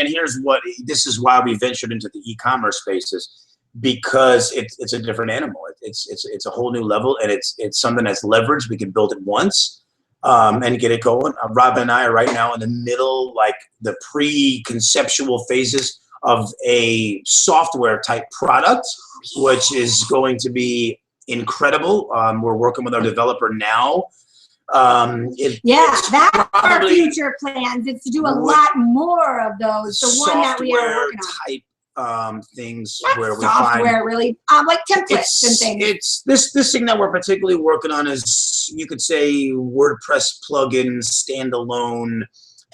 [SPEAKER 2] this is why we ventured into the e-commerce spaces, because it's a different animal. It's a whole new level, and it's something that's leveraged. We can build it once and get it going. Robin and I are right now in the middle, like the pre-conceptual phases of a software type product, which is going to be incredible. We're working with our developer now.
[SPEAKER 1] That's our future plans. It's to do a lot more of those. The one that we are working on.
[SPEAKER 2] Type things
[SPEAKER 1] not
[SPEAKER 2] where we
[SPEAKER 1] software,
[SPEAKER 2] find
[SPEAKER 1] really, like templates and things.
[SPEAKER 2] It's this thing that we're particularly working on is, you could say, WordPress plugin standalone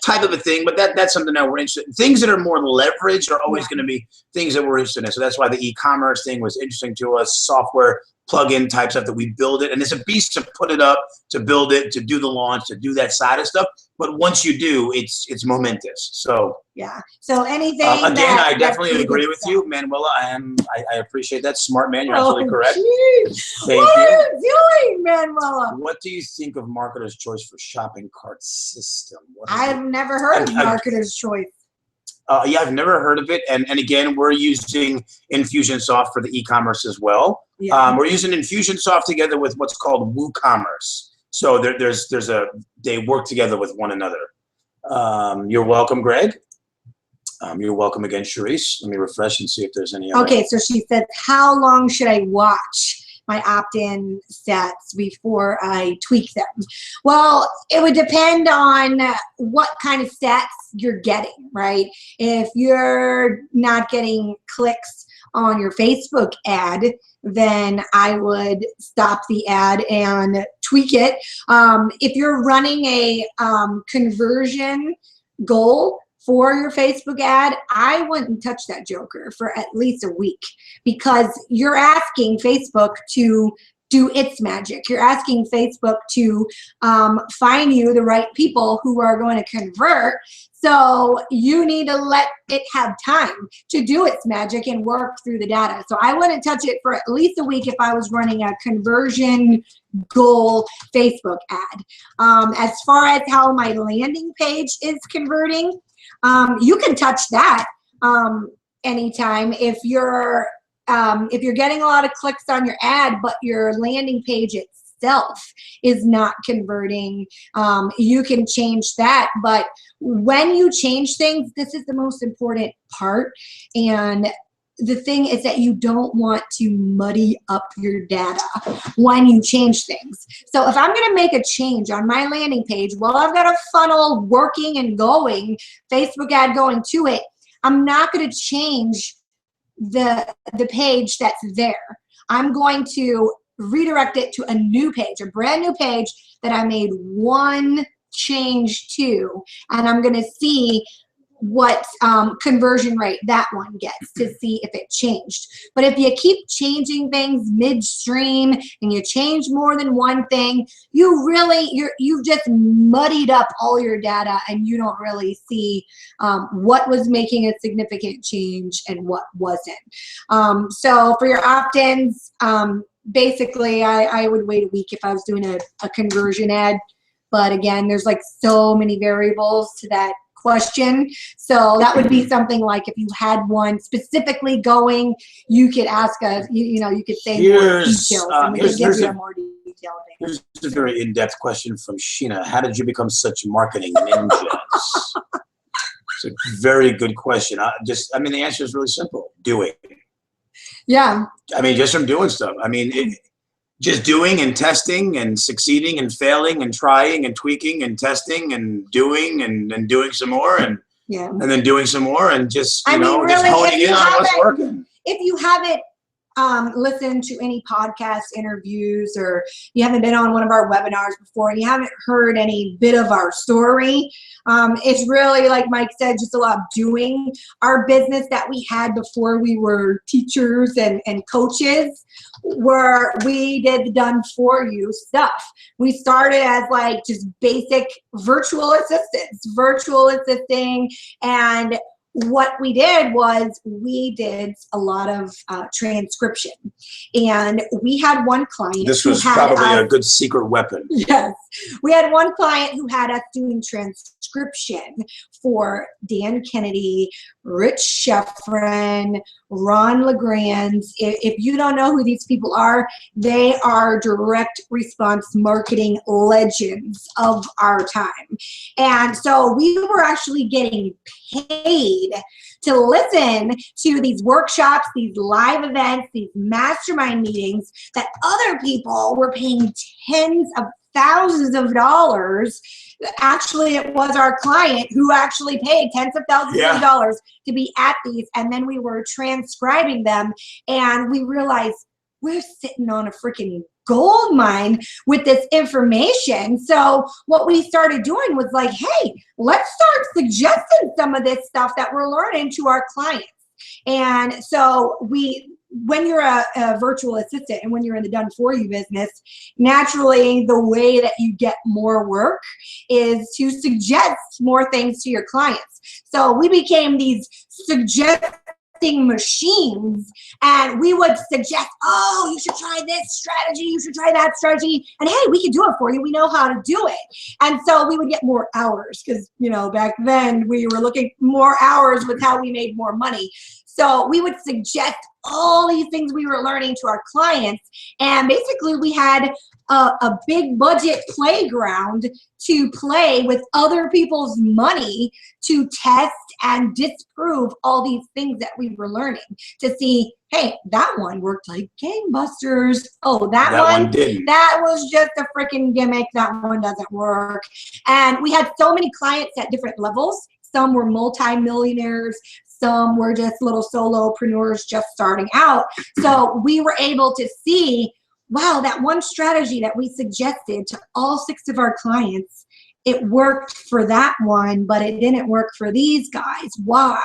[SPEAKER 2] type of a thing, but that's something that we're interested in. Things that are more leveraged are always going to be things that we're interested in. So that's why the e-commerce thing was interesting to us. Software plug-in type stuff that we build it, and it's a beast to put it up, to build it, to do the launch, to do that side of stuff. But once you do, it's momentous. So
[SPEAKER 1] yeah. So anything
[SPEAKER 2] again, I definitely agree with you, Manuela. I appreciate that. Smart man, you're absolutely correct. Thank
[SPEAKER 1] what
[SPEAKER 2] you.
[SPEAKER 1] are you doing, Manuela?
[SPEAKER 2] What do you think of Marketer's Choice for shopping cart system?
[SPEAKER 1] I've never heard of Marketer's Choice.
[SPEAKER 2] Yeah, I've never heard of it. And again, we're using Infusionsoft for the e-commerce as well. Yeah. We're using Infusionsoft together with what's called WooCommerce. So they work together with one another. You're welcome, Greg. You're welcome again, Charisse. Let me refresh and see if there's any other.
[SPEAKER 1] Okay, so she says, how long should I watch my opt-in stats before I tweak them? Well, it would depend on what kind of stats you're getting, right? If you're not getting clicks on your Facebook ad, then I would stop the ad and tweak it. If you're running a conversion goal for your Facebook ad, I wouldn't touch that joker for at least a week, because you're asking Facebook to do its magic. You're asking Facebook to find you the right people who are going to convert. So you need to let it have time to do its magic and work through the data. So I wouldn't touch it for at least a week if I was running a conversion goal Facebook ad. As far as how my landing page is converting, you can touch that anytime. If you're getting a lot of clicks on your ad, but your landing page itself is not converting, you can change that. But when you change things, this is the most important part. And the thing is that you don't want to muddy up your data when you change things. So if I'm going to make a change on my landing page, well, I've got a funnel working and going, Facebook ad going to it, I'm not going to change the page that's there. I'm going to redirect it to a new page, a brand new page that I made one change to, and I'm going to see what conversion rate that one gets to see if it changed. But if you keep changing things midstream and you change more than one thing, you've just muddied up all your data, and you don't really see what was making a significant change and what wasn't. So for your opt-ins, basically I would wait a week if I was doing a conversion ad. But again, there's like so many variables to that question. So that would be something like, if you had one specifically going, you could ask us, you could say more details, and we could give you a more detailed answer.
[SPEAKER 2] Here's a very in-depth question from Sheena. How did you become such marketing ninjas? It's a very good question. The answer is really simple. Doing.
[SPEAKER 1] Yeah.
[SPEAKER 2] Just from doing stuff. Just doing and testing and succeeding and failing and trying and tweaking and testing and doing and doing some more and then doing some more and just, just honing in on what's working.
[SPEAKER 1] If you haven't listened to any podcast interviews, or you haven't been on one of our webinars before and you haven't heard any bit of our story, it's really, like Mike said, just a lot of doing. Our business that we had before we were teachers and coaches, where we did the done for you stuff. We started as like just basic virtual assistants, virtual assisting, and what we did was we did a lot of transcription. And we had one client.
[SPEAKER 2] This was probably a good secret weapon.
[SPEAKER 1] Yes. We had one client who had us doing transcription for Dan Kennedy, Rich Sheffrin, Ron LeGrand. If you don't know who these people are, they are direct response marketing legends of our time. And so we were actually getting paid to listen to these workshops, these live events, these mastermind meetings that other people were paying tens of thousands of dollars. Actually, it was our client who actually paid tens of thousands of dollars to be at these. And then we were transcribing them, and we realized we're sitting on a freaking gold mine with this information. So what we started doing was like, hey, let's start suggesting some of this stuff that we're learning to our clients. And so when you're a virtual assistant and when you're in the done for you business, naturally the way that you get more work is to suggest more things to your clients. So we became these suggesting machines, and we would suggest, oh, you should try this strategy, you should try that strategy, and hey, we can do it for you, we know how to do it. And so we would get more hours, because back then we were looking more hours with how we made more money. So we would suggest all these things we were learning to our clients, and basically we had a big budget playground to play with other people's money to test and disprove all these things that we were learning, to see, hey, that one worked like gangbusters. Oh, that one didn't. That was just a freaking gimmick. That one doesn't work. And we had so many clients at different levels. Some were multi-millionaires. Some were just little solopreneurs just starting out. So we were able to see, wow, that one strategy that we suggested to all 6 of our clients, it worked for that one, but it didn't work for these guys. Why?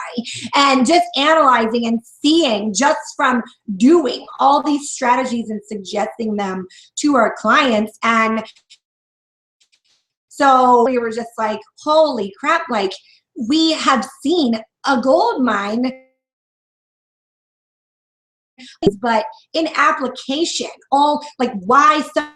[SPEAKER 1] And just analyzing and seeing just from doing all these strategies and suggesting them to our clients. And so we were just like, holy crap, like we have seen a gold mine, but in application, all like why some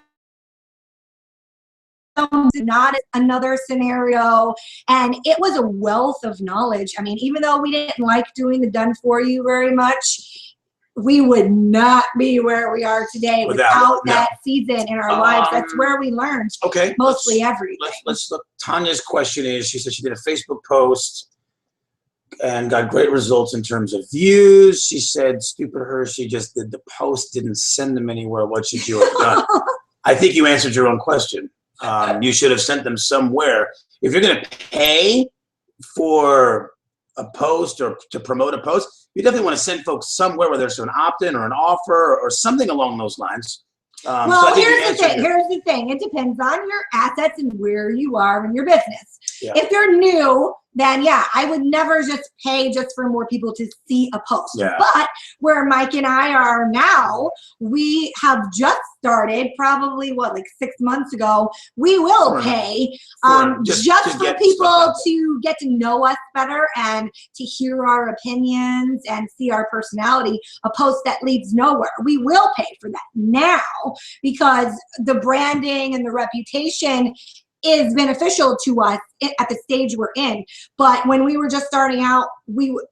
[SPEAKER 1] not another scenario. And it was a wealth of knowledge. I mean, even though we didn't like doing the done for you very much, we would not be where we are today without that season in our lives. That's where we learned mostly everything.
[SPEAKER 2] Let's look. Tanya's question is, she said she did a Facebook post and got great results in terms of views. She said, stupid her, she just did the post, didn't send them anywhere. What should you have done? I think you answered your own question. You should have sent them somewhere. If you're going to pay for a post or to promote a post, you definitely want to send folks somewhere, whether it's an opt-in or an offer or something along those lines.
[SPEAKER 1] Well, so here's the thing. It depends on your assets and where you are in your business. Yeah. If you're new, then yeah, I would never just pay just for more people to see a post. Yeah. But where Mike and I are now, we have just started probably like 6 months ago. We will pay just for people to get to know us better and to hear our opinions and see our personality. A post that leads nowhere. We will pay for that now because the branding and the reputation is beneficial to us at the stage we're in. But when we were just starting out,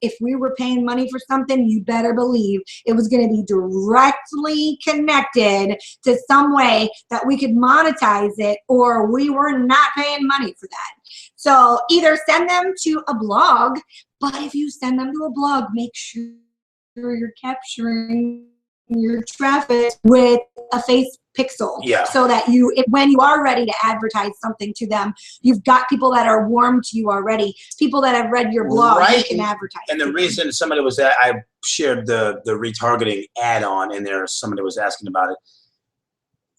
[SPEAKER 1] if we were paying money for something, you better believe it was going to be directly connected to some way that we could monetize it, or we were not paying money for that. So either send them to a blog, but if you send them to a blog, make sure you're capturing your traffic with a pixel,
[SPEAKER 2] Yeah.
[SPEAKER 1] so that when you are ready to advertise something to them, you've got people that are warm to you already, people that have read your blog,
[SPEAKER 2] right.
[SPEAKER 1] You can advertise.
[SPEAKER 2] And the reason somebody was that, I shared the retargeting add-on in there, somebody was asking about it.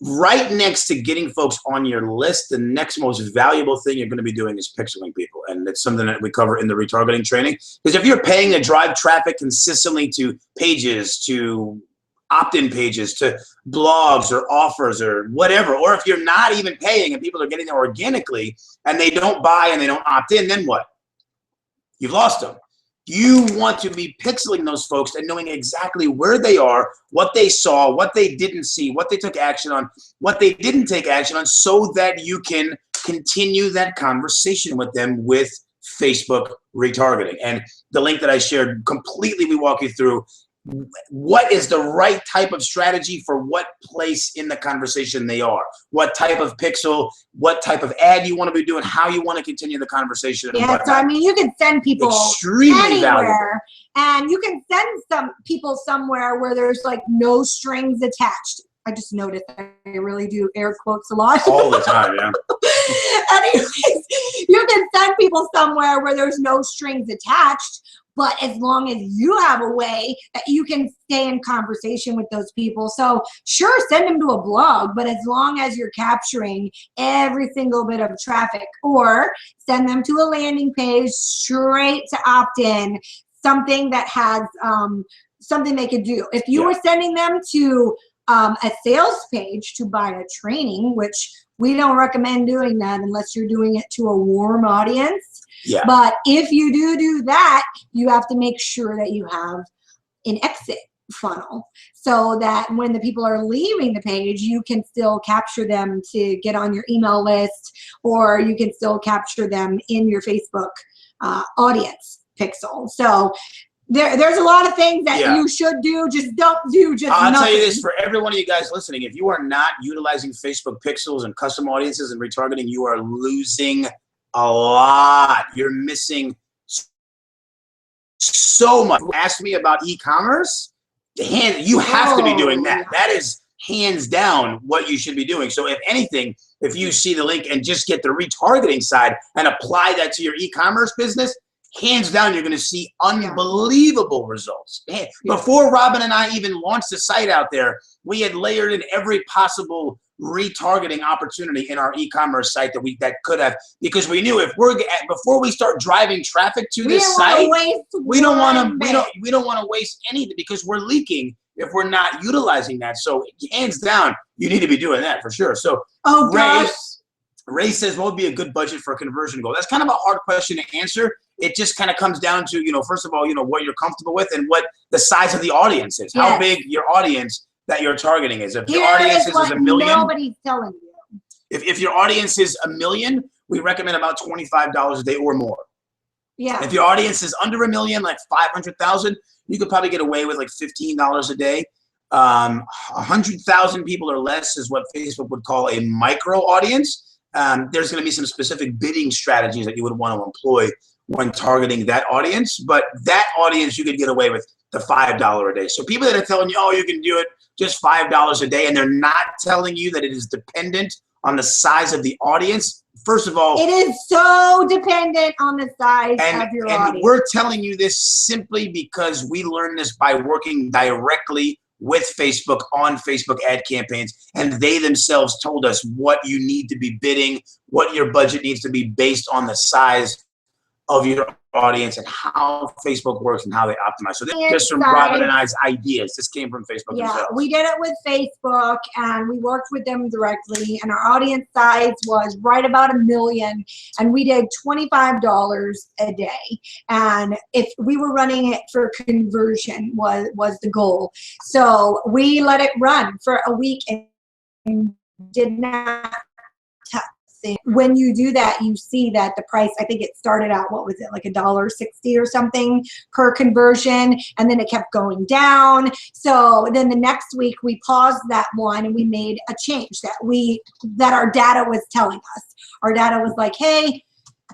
[SPEAKER 2] Right next to getting folks on your list, the next most valuable thing you're going to be doing is pixeling people. And it's something that we cover in the retargeting training. Because if you're paying to drive traffic consistently to pages, to opt-in pages, to blogs or offers or whatever, or if you're not even paying and people are getting there organically and they don't buy and they don't opt in, then what? You've lost them. You want to be pixeling those folks and knowing exactly where they are, what they saw, what they didn't see, what they took action on, what they didn't take action on, so that you can continue that conversation with them with Facebook retargeting. And the link that I shared completely, we walk you through what is the right type of strategy for what place in the conversation they are, what type of pixel, what type of ad you want to be doing, how you want to continue the conversation.
[SPEAKER 1] Yeah, so I mean, you can send people
[SPEAKER 2] extremely
[SPEAKER 1] anywhere,
[SPEAKER 2] valuable.
[SPEAKER 1] And you can send some people somewhere where there's like no strings attached. I just noticed I really do air quotes a lot.
[SPEAKER 2] All the time, yeah.
[SPEAKER 1] Anyways, you can send people somewhere where there's no strings attached, but as long as you have a way that you can stay in conversation with those people. So sure, send them to a blog, but as long as you're capturing every single bit of traffic, or send them to a landing page straight to opt-in, something that has something they could do. If you were sending them to a sales page to buy a training, which we don't recommend doing that unless you're doing it to a warm audience.
[SPEAKER 2] Yeah.
[SPEAKER 1] But if you do that, you have to make sure that you have an exit funnel, so that when the people are leaving the page, you can still capture them to get on your email list, or you can still capture them in your Facebook audience pixel. So there's a lot of things that you should do. Just don't do just
[SPEAKER 2] I'll
[SPEAKER 1] nothing.
[SPEAKER 2] tell you this, for every one of you guys listening, if you are not utilizing Facebook pixels and custom audiences and retargeting, you are losing a lot. You're missing so much. Ask me about e-commerce. You have to be doing that. That is hands down what you should be doing. So if anything, if you see the link and just get the retargeting side and apply that to your e-commerce business, hands down, you're going to see unbelievable results. Before Robin and I even launched the site out there, we had layered in every possible retargeting opportunity in our e-commerce site that could have, because we knew before we start driving traffic to this site, we don't want to waste anything, because we're leaking if we're not utilizing that. So hands down, you need to be doing that for sure. So Ray says, what would be a good budget for a conversion goal? That's kind of a hard question to answer. It just kind of comes down to, first of all, what you're comfortable with and what the size of the audience is, how big your audience that you're targeting is. If your audience is a million,
[SPEAKER 1] nobody's telling you.
[SPEAKER 2] If your audience is a million, we recommend about $25 a day or more.
[SPEAKER 1] Yeah.
[SPEAKER 2] If your audience is under a million, like 500,000, you could probably get away with like $15 a day. 100,000 people or less is what Facebook would call a micro audience. There's going to be some specific bidding strategies that you would want to employ when targeting that audience, but that audience you could get away with the $5 a day. So people that are telling you, oh, you can do it just $5 a day, and they're not telling you that it is dependent on the size of the audience. First of all,
[SPEAKER 1] it is so dependent on the size of your audience.
[SPEAKER 2] And we're telling you this simply because we learned this by working directly with Facebook on Facebook ad campaigns, and they themselves told us what you need to be bidding, what your budget needs to be based on the size of your audience and how Facebook works and how they optimize. So this is just from Robin and I's ideas. This came from Facebook themselves.
[SPEAKER 1] We did it with Facebook, and we worked with them directly, and our audience size was right about 1 million, and we did $25 a day. And if we were running it for conversion was the goal. So we let it run for a week and did not touch. When you do that, you see that the price, I think it started out, what was it, like $1.60 or something per conversion, and then it kept going down. So then the next week we paused that one and we made a change that our data was telling us. Our data was like, hey,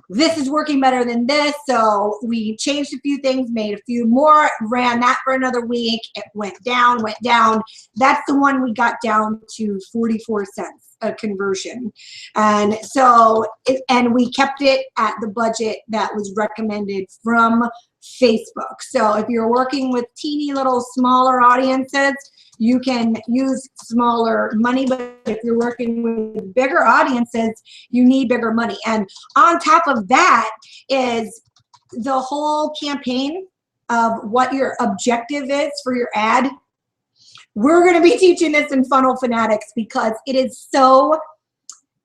[SPEAKER 1] this is working better than this. So we changed a few things, made a few more, ran that for another week. It went down, went down. That's the one we got down to 44 cents a conversion. And so, and we kept it at the budget that was recommended from Facebook. So if you're working with teeny little smaller audiences, you can use smaller money, but if you're working with bigger audiences, you need bigger money. And on top of that is the whole campaign of what your objective is for your ad. We're going to be teaching this in Funnel Fanatics because it is so,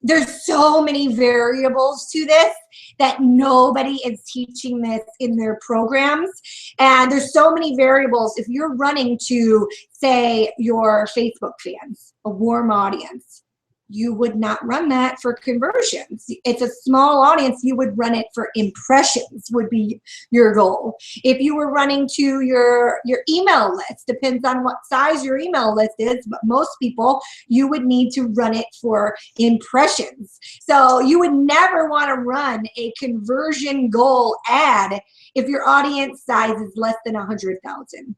[SPEAKER 1] there's so many variables to this that nobody is teaching this in their programs. And there's so many variables. If you're running to, say, your Facebook fans, a warm audience, you would not run that for conversions. It's a small audience. You would run it for impressions would be your goal. If you were running to your email list, depends on what size your email list is, but most people, you would need to run it for impressions. So you would never want to run a conversion goal ad if your audience size is less than 100,000.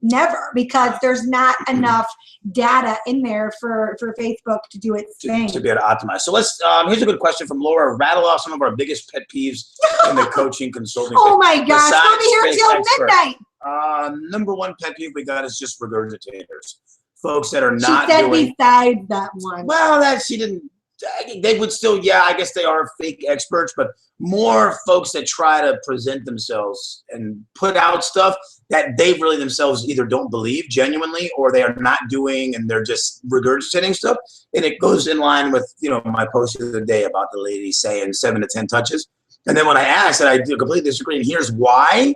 [SPEAKER 1] Never, because there's not enough data in there for Facebook to do its thing.
[SPEAKER 2] To be able to optimize. So let's, here's a good question from Laura. Rattle off some of our biggest pet peeves in the coaching consulting.
[SPEAKER 1] Oh my gosh, we'll be here till midnight.
[SPEAKER 2] Number one pet peeve we got is just regurgitators. Folks that are not
[SPEAKER 1] she said
[SPEAKER 2] doing.
[SPEAKER 1] Besides that one.
[SPEAKER 2] Well, that she didn't. They would still, yeah, I guess they are fake experts, but more folks that try to present themselves and put out stuff that they really themselves either don't believe genuinely or they are not doing and they're just regurgitating stuff. And it goes in line with, you know, my post of the day about the lady saying 7 to 10 touches. And then when I asked, and I completely disagree, and here's why,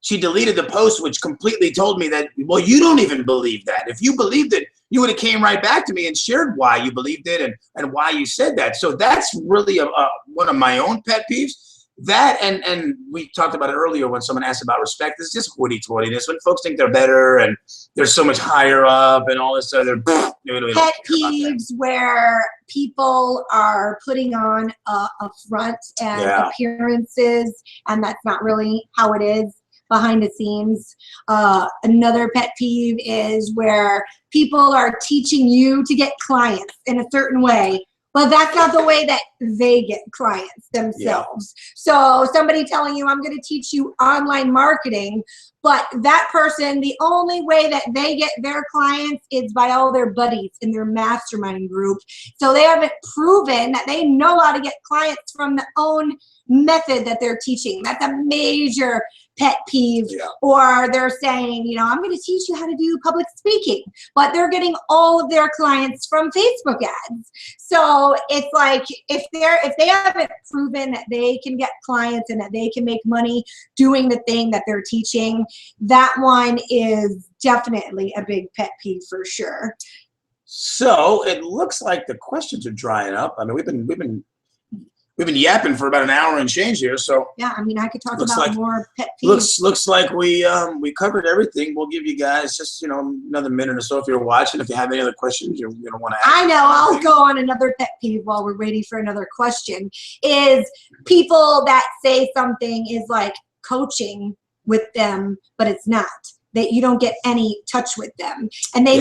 [SPEAKER 2] she deleted the post, which completely told me that, well, you don't even believe that. If you believed it, you would have came right back to me and shared why you believed it and why you said that. So that's really one of my own pet peeves. That and we talked about it earlier when someone asked about respect. It's just hoity-toityness. When folks think they're better and they're so much higher up and all this other pet
[SPEAKER 1] peeves where people are putting on a front and appearances, and that's not really how it is behind the scenes. Another pet peeve is where people are teaching you to get clients in a certain way, but that's not the way that they get clients themselves. Yeah. So somebody telling you, I'm going to teach you online marketing, but that person, the only way that they get their clients is by all their buddies in their mastermind group. So they haven't proven that they know how to get clients from the own method that they're teaching. That's a major pet peeve. Yeah. Or they're saying, you know, I'm going to teach you how to do public speaking, but they're getting all of their clients from Facebook ads. So it's like if they haven't proven that they can get clients and that they can make money doing the thing that they're teaching, that one is definitely a big pet peeve for sure.
[SPEAKER 2] So it looks like the questions are drying up. I mean, we've been yapping for about an hour and change here, so
[SPEAKER 1] yeah. I mean, I could talk about more pet peeves.
[SPEAKER 2] Looks like we covered everything. We'll give you guys just another minute or so if you're watching. If you have any other questions you want to ask.
[SPEAKER 1] I know. I'll go on another pet peeve while we're waiting for another question. Is people that say something is like coaching with them, but it's not. That you don't get any touch with them, and they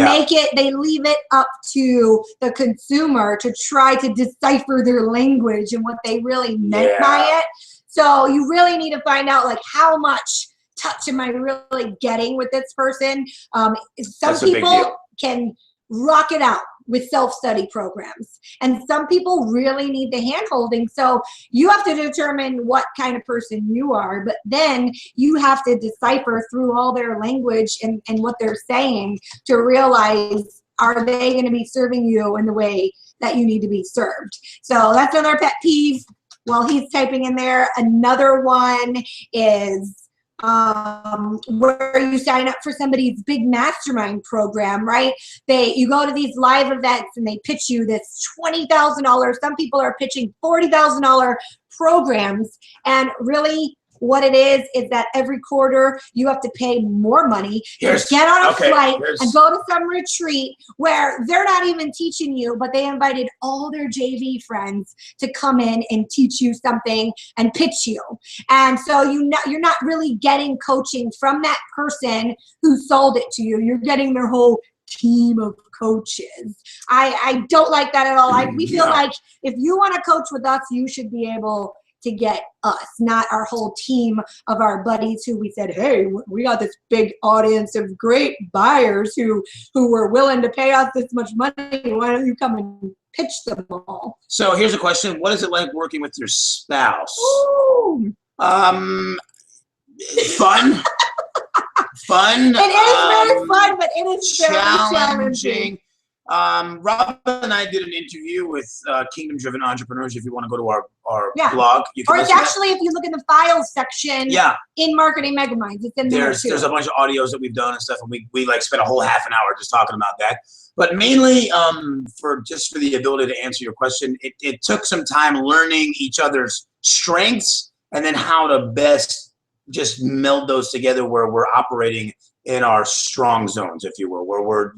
[SPEAKER 1] they leave it up to the consumer to try to decipher their language and what they really meant by it. So you really need to find out like how much touch am I really getting with this person. Some people can rock it out with self-study programs, and some people really need the hand-holding. So you have to determine what kind of person you are, but then you have to decipher through all their language and what they're saying to realize, are they going to be serving you in the way that you need to be served? So that's another pet peeve. While he's typing in there, another one is where you sign up for somebody's big mastermind program, right? You go to these live events and they pitch you this $20,000. Some people are pitching $40,000 programs, and really what it is that every quarter you have to pay more money to get on a flight and go to some retreat where they're not even teaching you, but they invited all their JV friends to come in and teach you something and pitch you. And so you're not really getting coaching from that person who sold it to you. You're getting their whole team of coaches. I don't like that at all. We feel like if you want to coach with us, you should be able to get us, not our whole team of our buddies who we said, hey, we got this big audience of great buyers who were willing to pay us this much money. Why don't you come and pitch them all?
[SPEAKER 2] So here's a question. What is it like working with your spouse?
[SPEAKER 1] Ooh.
[SPEAKER 2] Fun.
[SPEAKER 1] It is very fun, but it is very challenging.
[SPEAKER 2] Rob and I did an interview with Kingdom Driven Entrepreneurs. If you want to go to our blog, you can.
[SPEAKER 1] Or it's actually, if you look in the files section, in Marketing MegaMinds, it's in there too.
[SPEAKER 2] There's a bunch of audios that we've done and stuff, and we like spent a whole half an hour just talking about that. But mainly, for the ability to answer your question, it took some time learning each other's strengths and then how to best just meld those together where we're operating in our strong zones, if you will, where we're,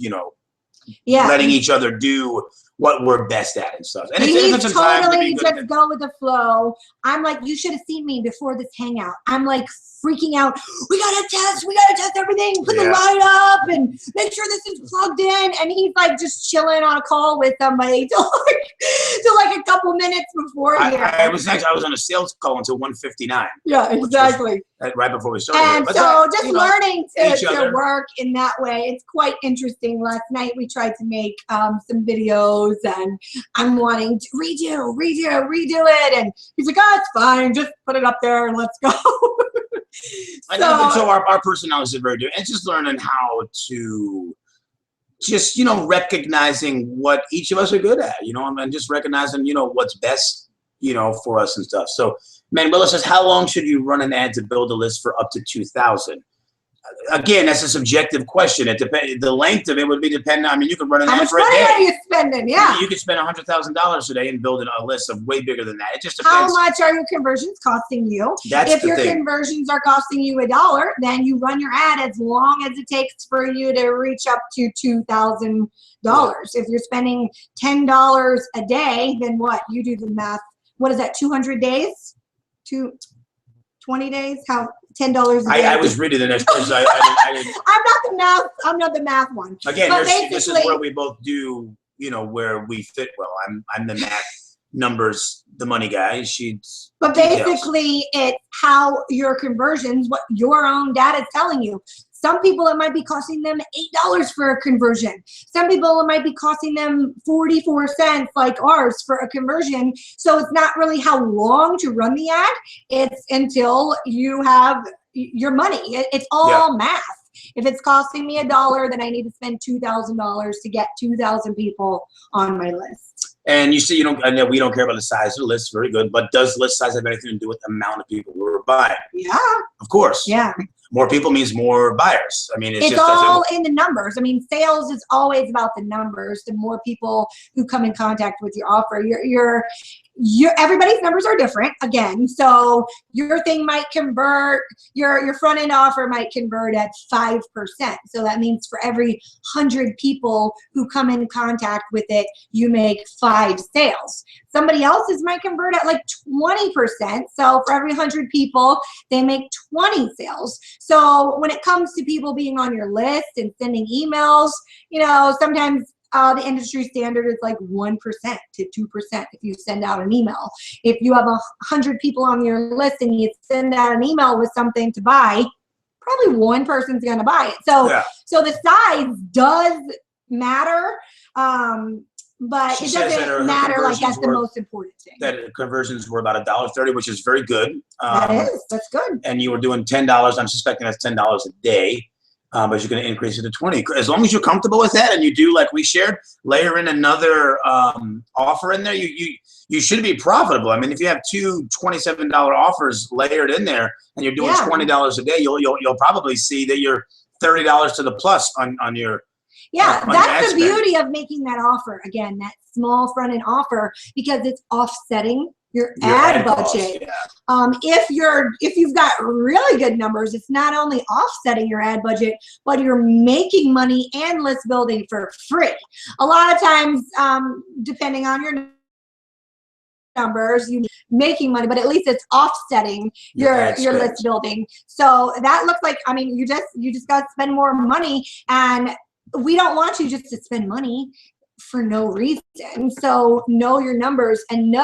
[SPEAKER 2] letting each other do what we're best at and stuff. And it's
[SPEAKER 1] totally just go with the flow. I'm like, you should have seen me before this hangout. I'm like freaking out. We gotta test everything, put the light up and make sure this is plugged in. And he's like just chilling on a call with somebody till like a couple minutes before.
[SPEAKER 2] I was on a sales call until 1:59.
[SPEAKER 1] Yeah, exactly.
[SPEAKER 2] Right before we started.
[SPEAKER 1] And so just learning to work in that way, it's quite interesting. Last night we tried to make some videos and I'm wanting to redo it. And he's like, oh, it's fine. Just put it up there and let's go.
[SPEAKER 2] So our personalities are very different. And just learning how to just, recognizing what each of us are good at, and just recognizing, what's best, for us and stuff. So Manuela says, how long should you run an ad to build a list for up to 2,000? Again, that's a subjective question. It depends. The length of it would be dependent. I mean, you could run an ad for a day.
[SPEAKER 1] How much money are you spending? Yeah.
[SPEAKER 2] You could spend $100,000 today and build a list of way bigger than that. It just depends.
[SPEAKER 1] How much are your conversions costing you? If your conversions are costing you $1, then you run your ad as long as it takes for you to reach up to $2,000. If you're spending $10 a day, then what? You do the math. What is that? 200 days? 20 days? How? $10 a day. I
[SPEAKER 2] was reading the next person. I didn't.
[SPEAKER 1] I'm not the math one.
[SPEAKER 2] Again, this is where we both do, where we fit well. I'm the math numbers, the money guy.
[SPEAKER 1] But basically, it's how your conversions, what your own data is telling you. Some people, it might be costing them $8 for a conversion. Some people, it might be costing them 44 cents like ours for a conversion. So it's not really how long to run the ad. It's until you have your money. It's all math. If it's costing me $1, then I need to spend $2,000 to get 2,000 people on my list.
[SPEAKER 2] And you see, I know we don't care about the size of the list. Very good. But does list size have anything to do with the amount of people who are buying?
[SPEAKER 1] Yeah.
[SPEAKER 2] Of course.
[SPEAKER 1] Yeah.
[SPEAKER 2] More people means more buyers. I mean, it's just
[SPEAKER 1] all in the numbers. I mean, sales is always about the numbers. The more people who come in contact with your offer, everybody's numbers are different again. So your thing might convert, your front end offer might convert at 5%. So that means for every 100 people who come in contact with it, you make 5 sales. Somebody else's might convert at like 20%. So for every 100 people, they make 20 sales. So when it comes to people being on your list and sending emails, sometimes the industry standard is like 1% to 2% if you send out an email. If you have 100 people on your list and you send out an email with something to buy, probably one person's going to buy it. So the size does matter, but it doesn't matter like that's the most important thing.
[SPEAKER 2] That conversions were about $1.30, which is very good.
[SPEAKER 1] That's good.
[SPEAKER 2] And you were doing $10. I'm suspecting that's $10 a day. But you're going to increase it to 20. As long as you're comfortable with that and you do, like we shared, layer in another offer in there, you should be profitable. I mean, if you have two $27 offers layered in there and you're doing $20 a day, you'll probably see that you're $30 to the plus on your
[SPEAKER 1] that's the beauty of making that offer. Again, that small front end offer, because it's offsetting your ad budget.
[SPEAKER 2] Cost,
[SPEAKER 1] If you've got really good numbers, it's not only offsetting your ad budget, but you're making money and list building for free. A lot of times, depending on your numbers, you making money, but at least it's offsetting your list building. So that looks like, I mean, you just got to spend more money, and we don't want you just to spend money for no reason. So know your numbers, and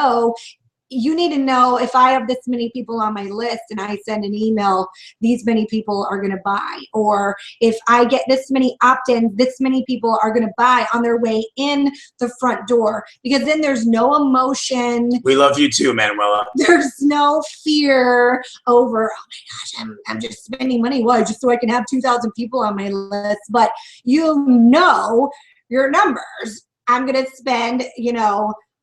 [SPEAKER 1] you need to know, if I have this many people on my list and I send an email, these many people are going to buy. Or if I get this many opt-ins, this many people are going to buy on their way in the front door. Because then there's no emotion.
[SPEAKER 2] We love you too, Manuela.
[SPEAKER 1] There's no fear over, oh my gosh, I'm just spending money. Why? Just so I can have 2,000 people on my list. But you know your numbers. I'm going to spend,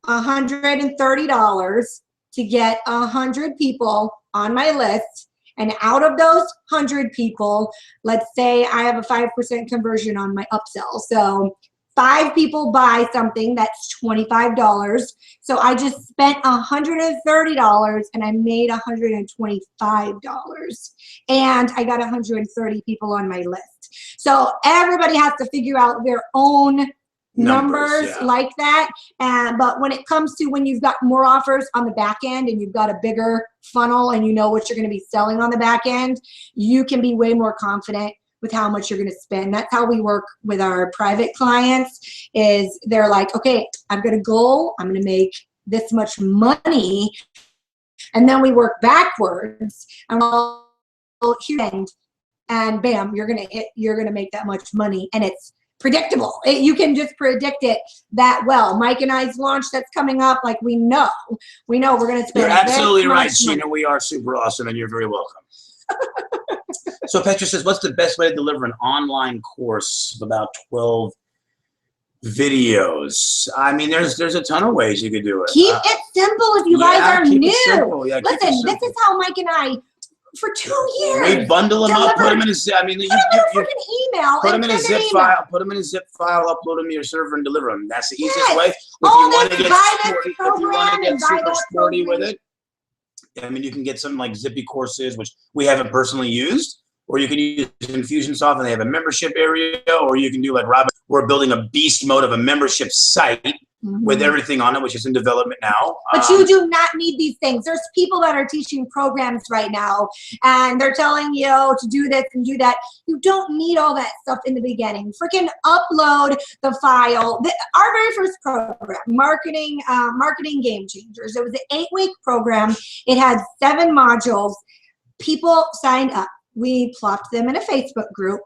[SPEAKER 1] $130 to get 100 people on my list. And out of those 100 people, let's say I have a 5% conversion on my upsell. So 5 people buy something, that's $25. So I just spent $130 and I made $125. And I got 130 people on my list. So everybody has to figure out their own numbers like that. But when it comes to when you've got more offers on the back end and you've got a bigger funnel and you know what you're going to be selling on the back end, you can be way more confident with how much you're going to spend. That's how we work with our private clients, is they're like, okay, I've got a goal. I'm going to make this much money. And then we work backwards and and bam, you're going to make that much money. And it's predictable. You can just predict it that well. Mike and I's launch that's coming up, like we know we're going to spend.
[SPEAKER 2] You're absolutely right, Sheena. We are super awesome, and you're very welcome. So Petra says, what's the best way to deliver an online course of about 12 videos? I mean, there's a ton of ways you could do it.
[SPEAKER 1] Keep it simple if you guys are new.
[SPEAKER 2] Listen,
[SPEAKER 1] this is how Mike and I, for 2 years.
[SPEAKER 2] We bundle them up, put them in a zip. I mean,
[SPEAKER 1] put them in a freaking email.
[SPEAKER 2] Put them in a zip file. Put them in a zip file. Upload them to your server and deliver them. That's the easiest way. If you want to get super sporty with it, I mean, you can get something like Zippy courses, which we haven't personally used, or you can use Infusionsoft and they have a membership area, or you can do like Robin. We're building a beast mode of a membership site. With everything on it, which is in development now.
[SPEAKER 1] But you do not need these things. There's people that are teaching programs right now, and they're telling you to do this and do that. You don't need all that stuff in the beginning. Freaking upload the file. Our very first program, Marketing Game Changers. It was an 8-week program. It had 7 modules. People signed up. We plopped them in a Facebook group.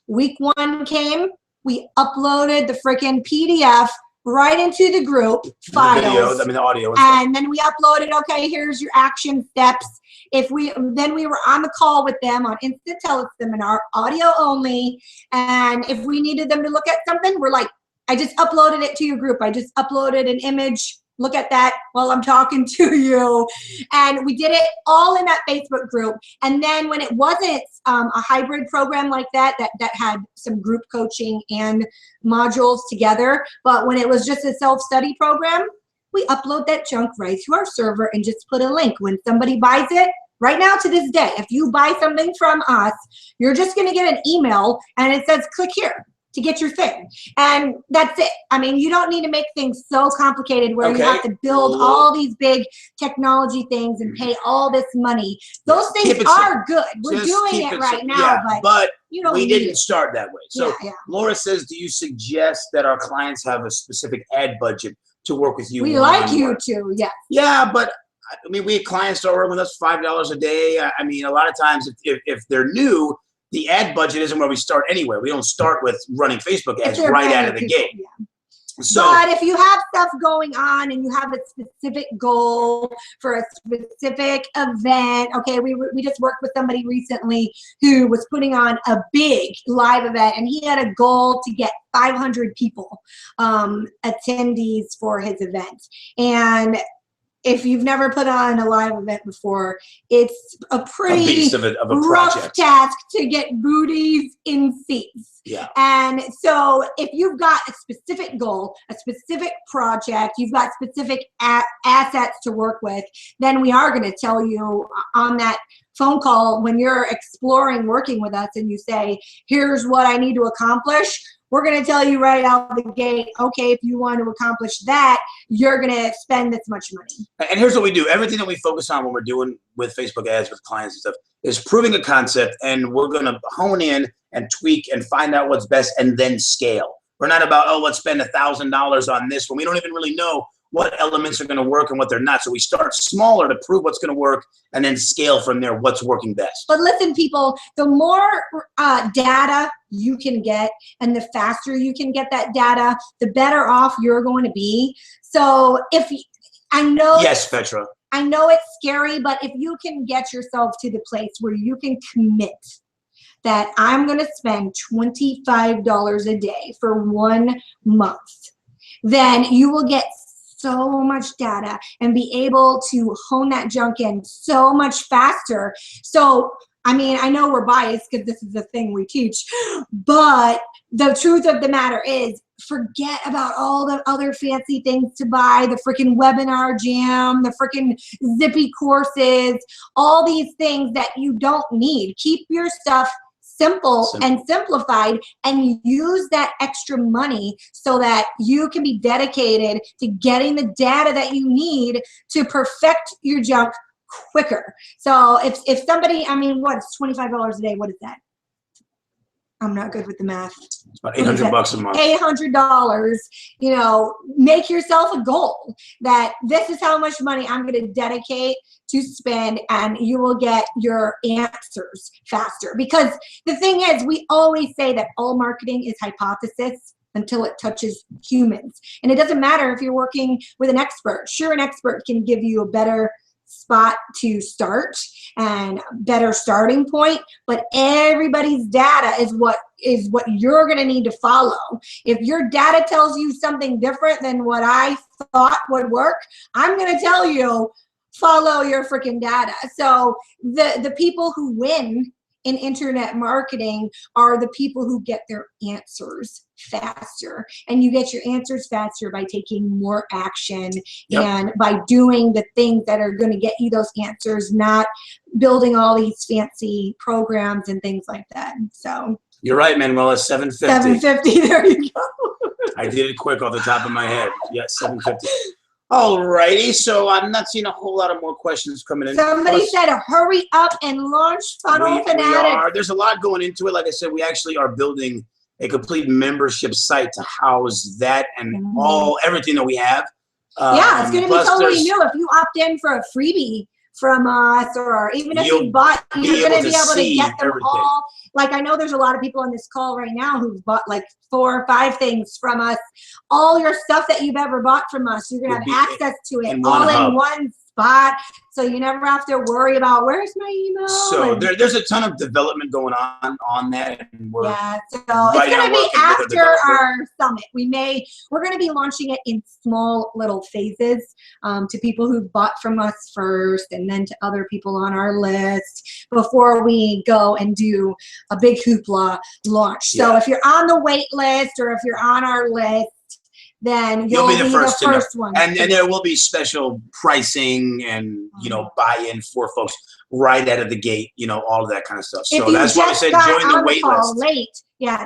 [SPEAKER 1] Week 1 came. We uploaded the freaking PDF right into the group files.
[SPEAKER 2] The audio.
[SPEAKER 1] And then we uploaded, okay, here's your action steps. Then we were on the call with them on instant teleseminar, audio only. And if we needed them to look at something, we're like, I just uploaded it to your group. I just uploaded an image. Look at that while I'm talking to you. And we did it all in that Facebook group. And then when it wasn't a hybrid program like that had some group coaching and modules together, but when it was just a self-study program, we upload that junk right to our server and just put a link. When somebody buys it, right now to this day, if you buy something from us, you're just going to get an email and it says, click here to get your thing. And that's it. I mean, you don't need to make things so complicated where you have to build all these big technology things and pay all this money. Those things are good. We're doing it right now, but we didn't
[SPEAKER 2] start that way. So Laura says, do you suggest that our clients have a specific ad budget to work with you?
[SPEAKER 1] We like you to, yes.
[SPEAKER 2] Yeah, but I mean, we have clients start working with us $5 a day. I mean, a lot of times if they're new, the ad budget isn't where we start anyway. We don't start with running Facebook ads right out of the gate.
[SPEAKER 1] Yeah.
[SPEAKER 2] So,
[SPEAKER 1] but if you have stuff going on and you have a specific goal for a specific event, okay, we just worked with somebody recently who was putting on a big live event, and he had a goal to get 500 people, attendees for his event. And if you've never put on a live event before, it's a pretty
[SPEAKER 2] beast of a
[SPEAKER 1] rough
[SPEAKER 2] project.
[SPEAKER 1] task to get booties in seats.
[SPEAKER 2] Yeah.
[SPEAKER 1] And so if you've got a specific goal, a specific project, you've got specific assets to work with, then we are going to tell you on that phone call when you're exploring working with us and you say, here's what I need to accomplish. We're going to tell you right out the gate, okay, if you want to accomplish that, you're going to spend this much money.
[SPEAKER 2] And here's what we do. Everything that we focus on when we're doing with Facebook ads with clients and stuff is proving a concept, and we're going to hone in and tweak and find out what's best and then scale. We're not about, oh, let's spend $1,000 on this when we don't even really know what elements are going to work and what they're not. So we start smaller to prove what's going to work and then scale from there what's working best.
[SPEAKER 1] But listen, people, the more data you can get and the faster you can get that data, the better off you're going to be. So if I know,
[SPEAKER 2] yes, Petra,
[SPEAKER 1] I know it's scary, but if you can get yourself to the place where you can commit that I'm going to spend $25 a day for 1 month, then you will get so much data and be able to hone that junk in so much faster. So, I mean, I know we're biased because this is the thing we teach, but the truth of the matter is, forget about all the other fancy things to buy, the freaking webinar jam, the freaking zippy courses, all these things that you don't need. Keep your stuff simple and simplified, and use that extra money so that you can be dedicated to getting the data that you need to perfect your junk quicker. So if somebody, I mean, what's $25 a day? What is that? I'm not good with the math.
[SPEAKER 2] It's about $800 a month.
[SPEAKER 1] $800, you know, make yourself a goal that this is how much money I'm going to dedicate to spend, and you will get your answers faster. Because the thing is, we always say that all marketing is hypothesis until it touches humans. And it doesn't matter if you're working with an expert. Sure, an expert can give you a better spot to start and better starting point, but everybody's data is what you're going to need to follow. If your data tells you something different than what I thought would work, I'm going to tell you, follow your freaking data. So the people who win in internet marketing are the people who get their answers faster. And you get your answers faster by taking more action and by doing the things that are going to get you those answers, not building all these fancy programs and things like that. So
[SPEAKER 2] you're right, Manuela. 750.
[SPEAKER 1] 750. There you go.
[SPEAKER 2] I did it quick off the top of my head. Yes, 750. All righty, so I'm not seeing a whole lot of more questions coming in.
[SPEAKER 1] Somebody said, hurry up and launch Funnel Fanatics.
[SPEAKER 2] There's a lot going into it. Like I said, we actually are building a complete membership site to house that and everything that we have.
[SPEAKER 1] Yeah, it's going to be totally new. If you opt in for a freebie from us, or even if you bought, you're going to be able to get them all. Like, I know there's a lot of people on this call right now who've bought like 4 or 5 things from us. All your stuff that you've ever bought from us, you're going to have access to it all in one spot. So you never have to worry about where's my email.
[SPEAKER 2] So there's a ton of development going on that. And we're
[SPEAKER 1] so it's going to be after our summit. We're going to be launching it in small little phases to people who bought from us first, and then to other people on our list before we go and do a big hoopla launch. So if you're on the wait list or if you're on our list, then you'll be the first one.
[SPEAKER 2] And there will be special pricing and, buy-in for folks right out of the gate, all of that kind of stuff. So that's why I said join the wait list.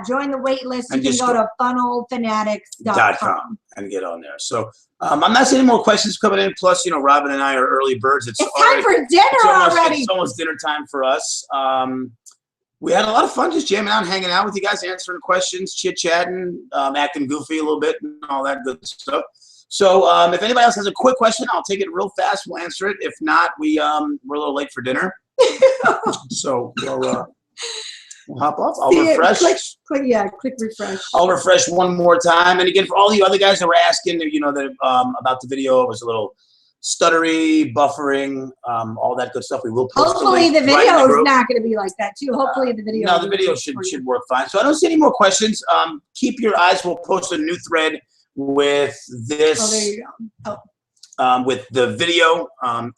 [SPEAKER 1] Join the wait list. You can go to funnelfanatics.com
[SPEAKER 2] and get on there. So I'm not seeing any more questions coming in. Plus, Robin and I are early birds. It's
[SPEAKER 1] time for dinner already.
[SPEAKER 2] It's almost dinner time for us. We had a lot of fun just jamming out and hanging out with you guys, answering questions, chit-chatting, acting goofy a little bit, and all that good stuff. So if anybody else has a quick question, I'll take it real fast. We'll answer it. If not, we're a little late for dinner. So we'll hop off. I'll refresh.
[SPEAKER 1] Quick refresh.
[SPEAKER 2] I'll refresh one more time. And again, for all you other guys that were asking, about the video, it was a little stuttery, buffering, all that good stuff. We will post.
[SPEAKER 1] Hopefully the video is not going to be like that too. Hopefully the video.
[SPEAKER 2] No, the video should work fine. So I don't see any more questions. Keep your eyes. We'll post a new thread with this.
[SPEAKER 1] Oh, there you go.
[SPEAKER 2] with the video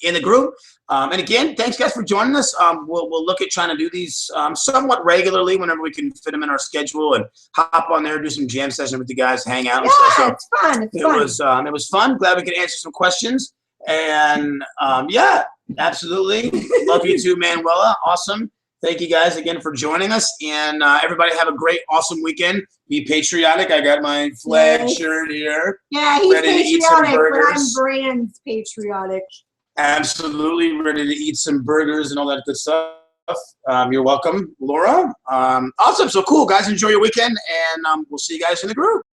[SPEAKER 2] in the group. And again, thanks guys for joining us. We'll look at trying to do these somewhat regularly whenever we can fit them in our schedule and hop on there, do some jam session with you guys, hang out and stuff. So
[SPEAKER 1] it's fun. It's fun.
[SPEAKER 2] It was fun. Glad we could answer some questions. And yeah, absolutely. Love you too, Manuela. Awesome. Thank you guys again for joining us. And everybody have a great, awesome weekend. Be patriotic. I got my flag shirt here.
[SPEAKER 1] Yeah, he's
[SPEAKER 2] ready to eat some burgers.
[SPEAKER 1] But I'm Brand's patriotic.
[SPEAKER 2] Absolutely ready to eat some burgers and all that good stuff. You're welcome, Laura. Awesome. So cool, guys. Enjoy your weekend. And we'll see you guys in the group.